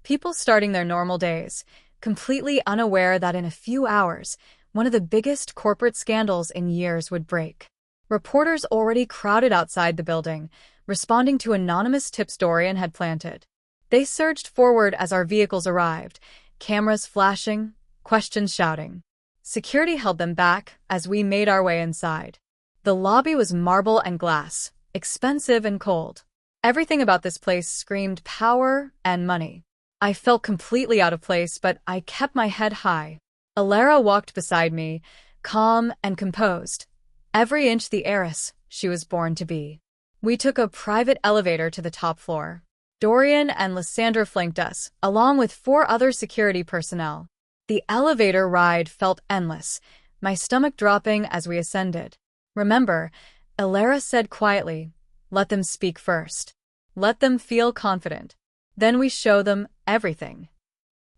people starting their normal days, completely unaware that in a few hours, one of the biggest corporate scandals in years would break. Reporters already crowded outside the building, responding to anonymous tips Dorian had planted. They surged forward as our vehicles arrived, cameras flashing, questions shouting. Security held them back as we made our way inside. The lobby was marble and glass, expensive and cold. Everything about this place screamed power and money. I felt completely out of place, but I kept my head high. Alara walked beside me, calm and composed, every inch the heiress she was born to be. We took a private elevator to the top floor. Dorian and Lysandra flanked us, along with 4 other security personnel. The elevator ride felt endless, my stomach dropping as we ascended. Remember, Alara said quietly, let them speak first. Let them feel confident. Then we show them everything.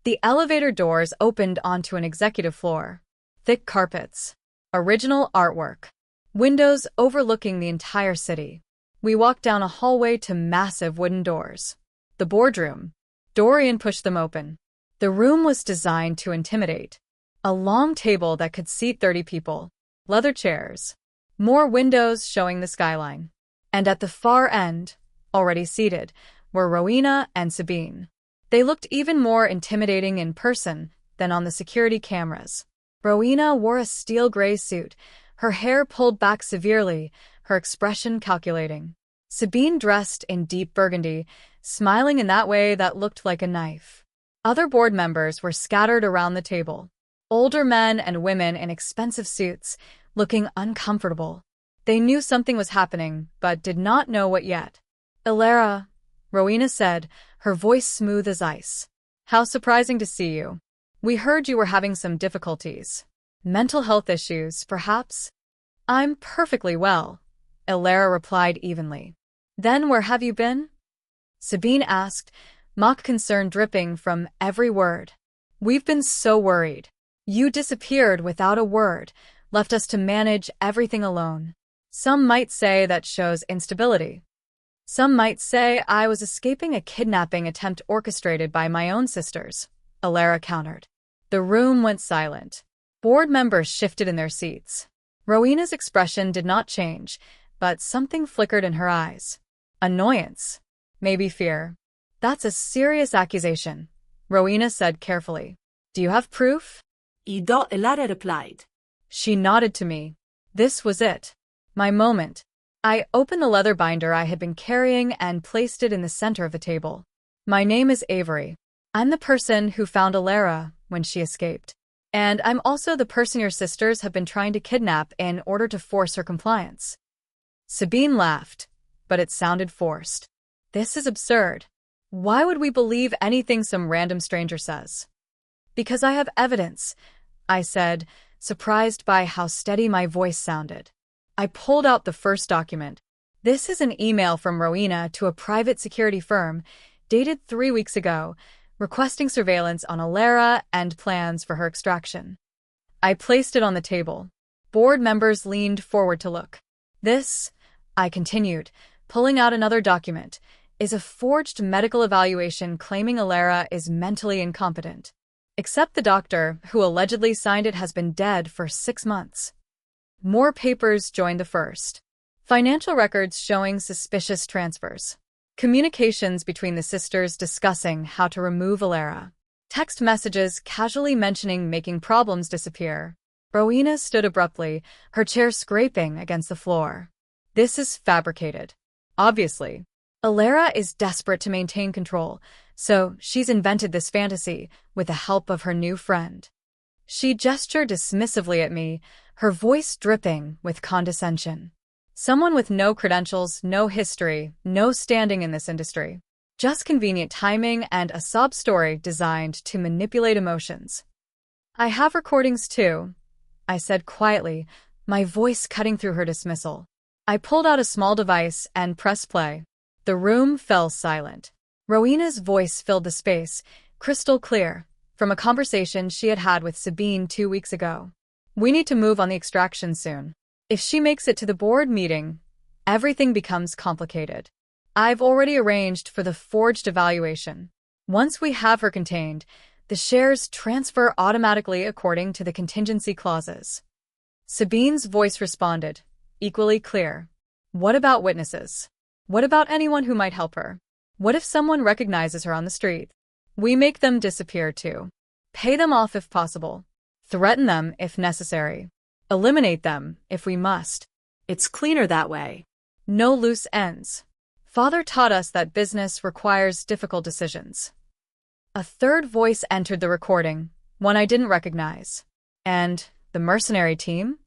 The elevator doors opened onto an executive floor. Thick carpets. Original artwork. Windows overlooking the entire city. We walked down a hallway to massive wooden doors. The boardroom. Dorian pushed them open. The room was designed to intimidate. A long table that could seat 30 people. Leather chairs. More windows showing the skyline. And at the far end, already seated, were Rowena and Sabine. They looked even more intimidating in person than on the security cameras. Rowena wore a steel gray suit, her hair pulled back severely, her expression calculating. Sabine dressed in deep burgundy, smiling in that way that looked like a knife. Other board members were scattered around the table. Older men and women in expensive suits, looking uncomfortable. They knew something was happening, but did not know what yet. Alara, Rowena said, her voice smooth as ice. How surprising to see you. We heard you were having some difficulties. Mental health issues, perhaps? I'm perfectly well, Alara replied evenly. Then where have you been? Sabine asked, mock concern dripping from every word. We've been so worried. You disappeared without a word, left us to manage everything alone. Some might say that shows instability. Some might say I was escaping a kidnapping attempt orchestrated by my own sisters, Alara countered. The room went silent. Board members shifted in their seats. Rowena's expression did not change, but something flickered in her eyes. Annoyance. Maybe fear. That's a serious accusation, Rowena said carefully. Do you have proof? Ida, Alara replied. She nodded to me. This was it. My moment. I opened the leather binder I had been carrying and placed it in the center of the table. My name is Avery. I'm the person who found Alara when she escaped. And I'm also the person your sisters have been trying to kidnap in order to force her compliance. Sabine laughed, but it sounded forced. This is absurd. Why would we believe anything some random stranger says? Because I have evidence, I said, surprised by how steady my voice sounded. I pulled out the first document. This is an email from Rowena to a private security firm, dated 3 weeks ago, requesting surveillance on Alara and plans for her extraction. I placed it on the table. Board members leaned forward to look. This, I continued, pulling out another document, is a forged medical evaluation claiming Alara is mentally incompetent. Except the doctor, who allegedly signed it, has been dead for 6 months. More papers joined the first. Financial records showing suspicious transfers. Communications between the sisters discussing how to remove Alara. Text messages casually mentioning making problems disappear. Rowena stood abruptly, her chair scraping against the floor. This is fabricated. Obviously. Alara is desperate to maintain control, so she's invented this fantasy with the help of her new friend. She gestured dismissively at me, her voice dripping with condescension. Someone with no credentials, no history, no standing in this industry. Just convenient timing and a sob story designed to manipulate emotions. I have recordings too, I said quietly, my voice cutting through her dismissal. I pulled out a small device and pressed play. The room fell silent. Rowena's voice filled the space, crystal clear, from a conversation she had had with Sabine 2 weeks ago. We need to move on the extraction soon. If she makes it to the board meeting, everything becomes complicated. I've already arranged for the forged evaluation. Once we have her contained, the shares transfer automatically according to the contingency clauses. Sabine's voice responded, equally clear. What about witnesses? What about anyone who might help her? What if someone recognizes her on the street? We make them disappear too. Pay them off if possible. Threaten them if necessary. Eliminate them if we must. It's cleaner that way. No loose ends. Father taught us that business requires difficult decisions. A third voice entered the recording, one I didn't recognize. And the mercenary team?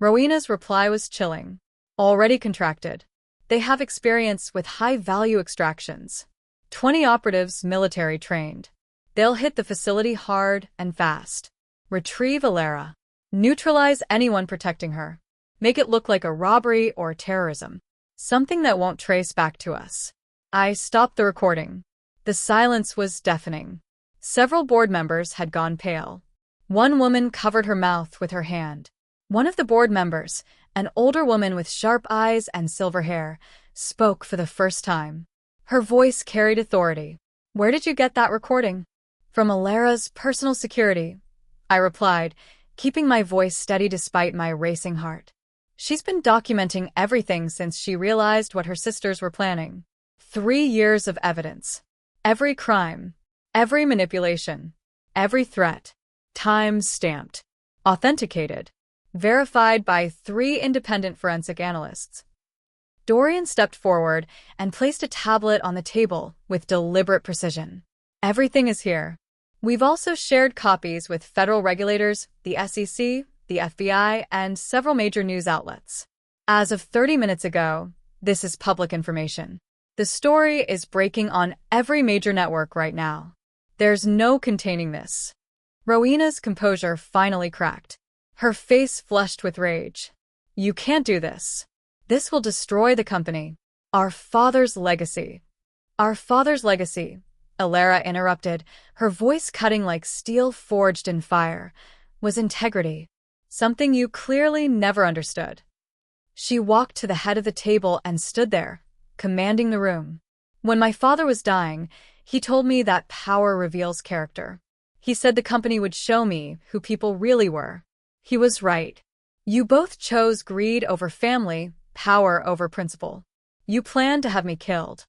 Rowena's reply was chilling. Already contracted. They have experience with high-value extractions. 20 operatives military trained. They'll hit the facility hard and fast. Retrieve Alara. Neutralize anyone protecting her. Make it look like a robbery or terrorism. Something that won't trace back to us. I stopped the recording. The silence was deafening. Several board members had gone pale. One woman covered her mouth with her hand. One of the board members, an older woman with sharp eyes and silver hair, spoke for the first time. Her voice carried authority. "Where did you get that recording?" "From Alara's personal security," I replied, keeping my voice steady despite my racing heart. She's been documenting everything since she realized what her sisters were planning. 3 years of evidence. Every crime, every manipulation, every threat. Time-stamped. Authenticated. Verified by 3 independent forensic analysts. Dorian stepped forward and placed a tablet on the table with deliberate precision. "Everything is here. We've also shared copies with federal regulators, the SEC, the FBI, and several major news outlets. As of 30 minutes ago, this is public information. The story is breaking on every major network right now. There's no containing this." Rowena's composure finally cracked. Her face flushed with rage. "You can't do this. This will destroy the company. Our father's legacy." "Our father's legacy," Alara interrupted, her voice cutting like steel forged in fire, "was integrity. Something you clearly never understood." She walked to the head of the table and stood there, commanding the room. "When my father was dying, he told me that power reveals character. He said the company would show me who people really were. He was right. You both chose greed over family, power over principle. You planned to have me killed."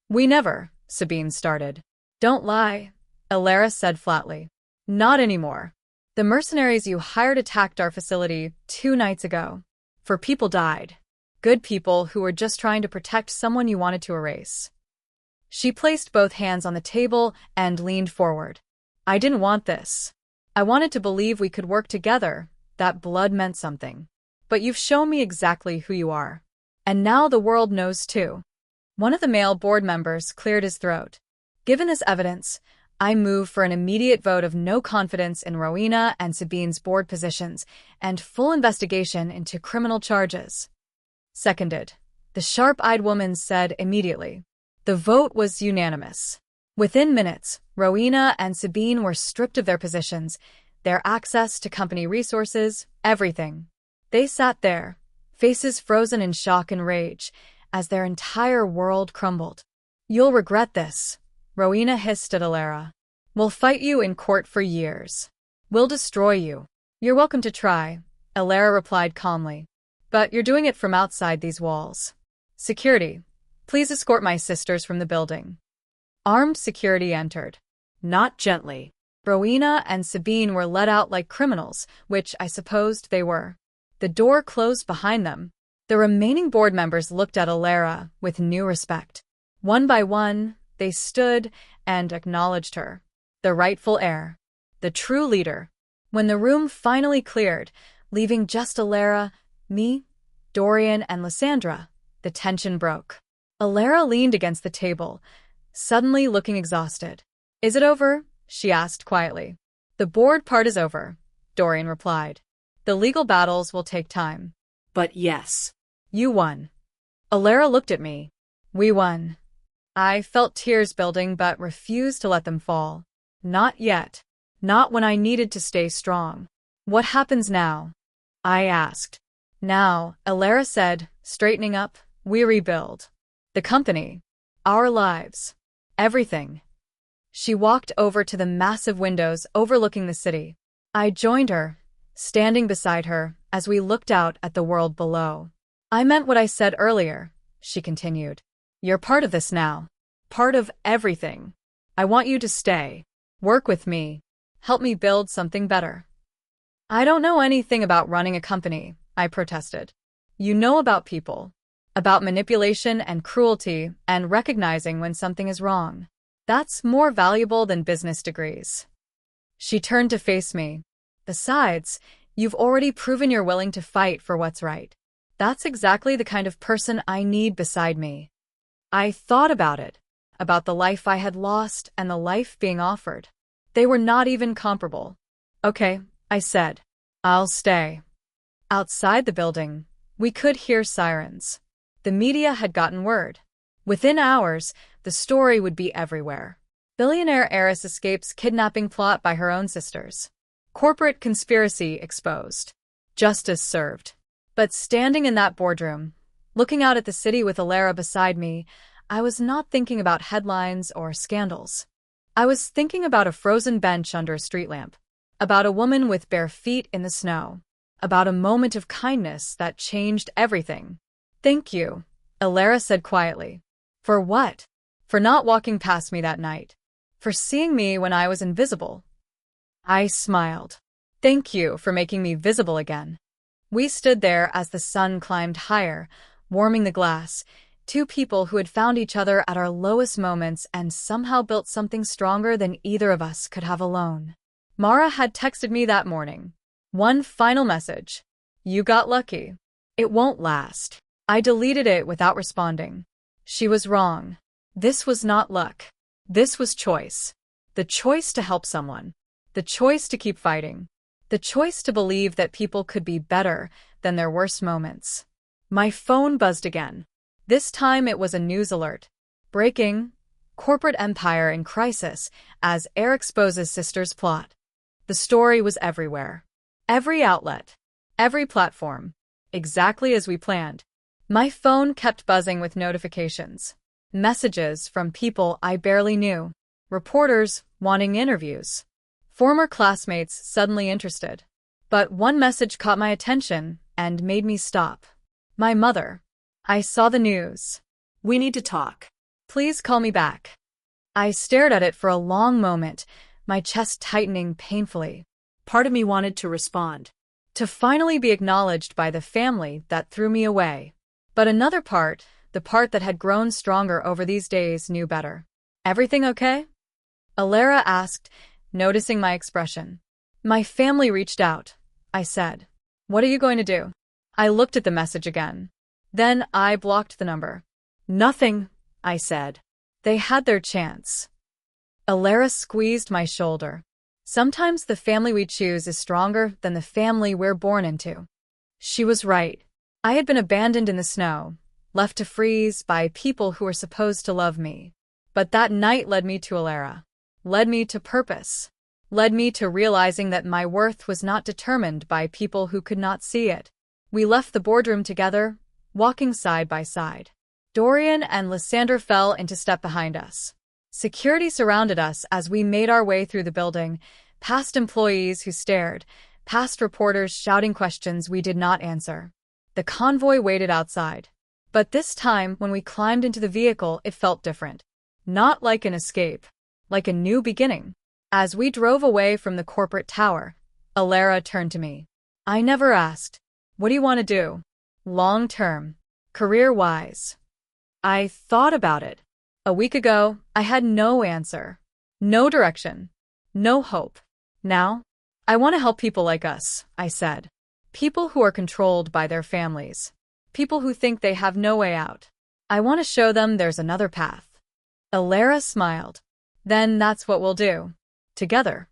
"We never," Sabine started. "Don't lie," Alara said flatly. "Not anymore. The mercenaries you hired attacked our facility 2 nights ago. 4 people died. Good people who were just trying to protect someone you wanted to erase." She placed both hands on the table and leaned forward. "I didn't want this. I wanted to believe we could work together, that blood meant something. But you've shown me exactly who you are. And now the world knows too." One of the male board members cleared his throat. "Given this evidence, I move for an immediate vote of no confidence in Rowena and Sabine's board positions and full investigation into criminal charges." "Seconded," the sharp-eyed woman said immediately. The vote was unanimous. Within minutes, Rowena and Sabine were stripped of their positions, their access to company resources, everything. They sat there, faces frozen in shock and rage, as their entire world crumbled. "You'll regret this," Rowena hissed at Alara. "We'll fight you in court for years. We'll destroy you." "You're welcome to try," Alara replied calmly. "But you're doing it from outside these walls. Security, please escort my sisters from the building." Armed security entered. Not gently. Rowena and Sabine were let out like criminals, which I supposed they were. The door closed behind them. The remaining board members looked at Alara with new respect. One by one, they stood and acknowledged her. The rightful heir. The true leader. When the room finally cleared, leaving just Alara, me, Dorian, and Lysandra, the tension broke. Alara leaned against the table, suddenly looking exhausted. "Is it over?" she asked quietly. "The board part is over," Dorian replied. "The legal battles will take time." "But yes." "You won." Alara looked at me. "We won." I felt tears building but refused to let them fall. Not yet. Not when I needed to stay strong. "What happens now?" I asked. "Now," Alara said, straightening up, "we rebuild. The company. Our lives. Everything." She walked over to the massive windows overlooking the city. I joined her, standing beside her as we looked out at the world below. "I meant what I said earlier," she continued. "You're part of this now. Part of everything. I want you to stay. Work with me. Help me build something better. I don't know anything about running a company, I protested. You know about people. About manipulation and cruelty and recognizing when something is wrong. That's more valuable than business degrees. She turned to face me. Besides, you've already proven you're willing to fight for what's right. That's exactly the kind of person I need beside me. I thought about it, about the life I had lost and the life being offered. They were not even comparable. Okay, I said. I'll stay. Outside the building, we could hear sirens. The media had gotten word. Within hours, the story would be everywhere. Billionaire heiress escapes kidnapping plot by her own sisters. Corporate conspiracy exposed. Justice served. But standing in that boardroom, looking out at the city with Alara beside me, I was not thinking about headlines or scandals. I was thinking about a frozen bench under a street lamp, about a woman with bare feet in the snow, about a moment of kindness that changed everything. Thank you, Alara said quietly. For what? For not walking past me that night. For seeing me when I was invisible. I smiled. Thank you for making me visible again. We stood there as the sun climbed higher, warming the glass, two people who had found each other at our lowest moments and somehow built something stronger than either of us could have alone. Mara had texted me that morning. One final message. You got lucky. It won't last. I deleted it without responding. She was wrong. This was not luck. This was choice. The choice to help someone. The choice to keep fighting. The choice to believe that people could be better than their worst moments. My phone buzzed again. This time it was a news alert. Breaking. Corporate empire in crisis as heir exposes sister's plot. The story was everywhere. Every outlet. Every platform. Exactly as we planned. My phone kept buzzing with notifications. Messages from people I barely knew. Reporters wanting interviews. Former classmates suddenly interested. But one message caught my attention and made me stop. My mother. I saw the news. We need to talk. Please call me back. I stared at it for a long moment, my chest tightening painfully. Part of me wanted to respond. To finally be acknowledged by the family that threw me away. But another part, the part that had grown stronger over these days, knew better. Everything okay? Alara asked, noticing my expression. My family reached out, I said. What are you going to do? I looked at the message again. Then I blocked the number. Nothing, I said. They had their chance. Alara squeezed my shoulder. Sometimes the family we choose is stronger than the family we're born into. She was right. I had been abandoned in the snow, left to freeze by people who were supposed to love me. But that night led me to Alara. Led me to purpose. Led me to realizing that my worth was not determined by people who could not see it. We left the boardroom together, walking side by side. Dorian and Lysander fell into step behind us. Security surrounded us as we made our way through the building, past employees who stared, past reporters shouting questions we did not answer. The convoy waited outside. But this time, when we climbed into the vehicle, it felt different. Not like an escape, like a new beginning. As we drove away from the corporate tower, Alara turned to me. I never asked, what do you want to do? Long term, career-wise. I thought about it. A week ago, I had no answer. No direction. No hope. Now, I want to help people like us, I said. People who are controlled by their families. People who think they have no way out. I want to show them there's another path. Alara smiled. Then that's what we'll do. Together.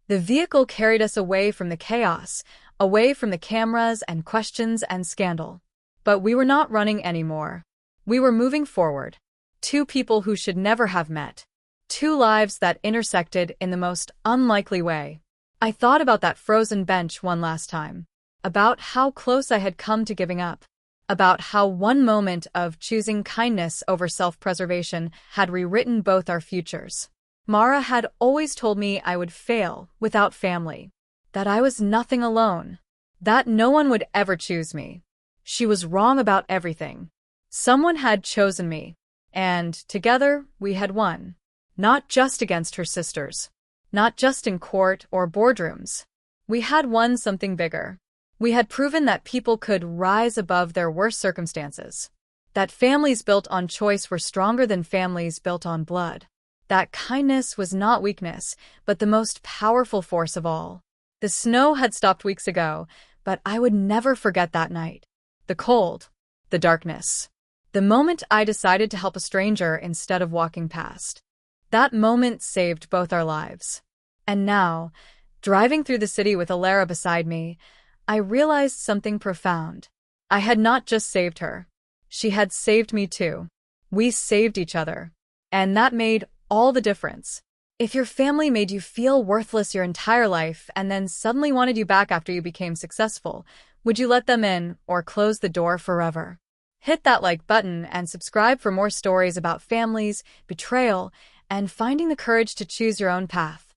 The vehicle carried us away from the chaos, away from the cameras and questions and scandal. But we were not running anymore. We were moving forward. Two people who should never have met. Two lives that intersected in the most unlikely way. I thought about that frozen bench one last time. About how close I had come to giving up. About how one moment of choosing kindness over self-preservation had rewritten both our futures. Mara had always told me I would fail without family. That I was nothing alone. That no one would ever choose me. She was wrong about everything. Someone had chosen me. And together, we had won. Not just against her sisters. Not just in court or boardrooms. We had won something bigger. We had proven that people could rise above their worst circumstances. That families built on choice were stronger than families built on blood. That kindness was not weakness, but the most powerful force of all. The snow had stopped weeks ago, but I would never forget that night. The cold. The darkness. The moment I decided to help a stranger instead of walking past. That moment saved both our lives. And now, driving through the city with Alara beside me, I realized something profound. I had not just saved her. She had saved me too. We saved each other. And that made all the difference. If your family made you feel worthless your entire life and then suddenly wanted you back after you became successful, would you let them in or close the door forever? Hit that like button and subscribe for more stories about families, betrayal, and finding the courage to choose your own path.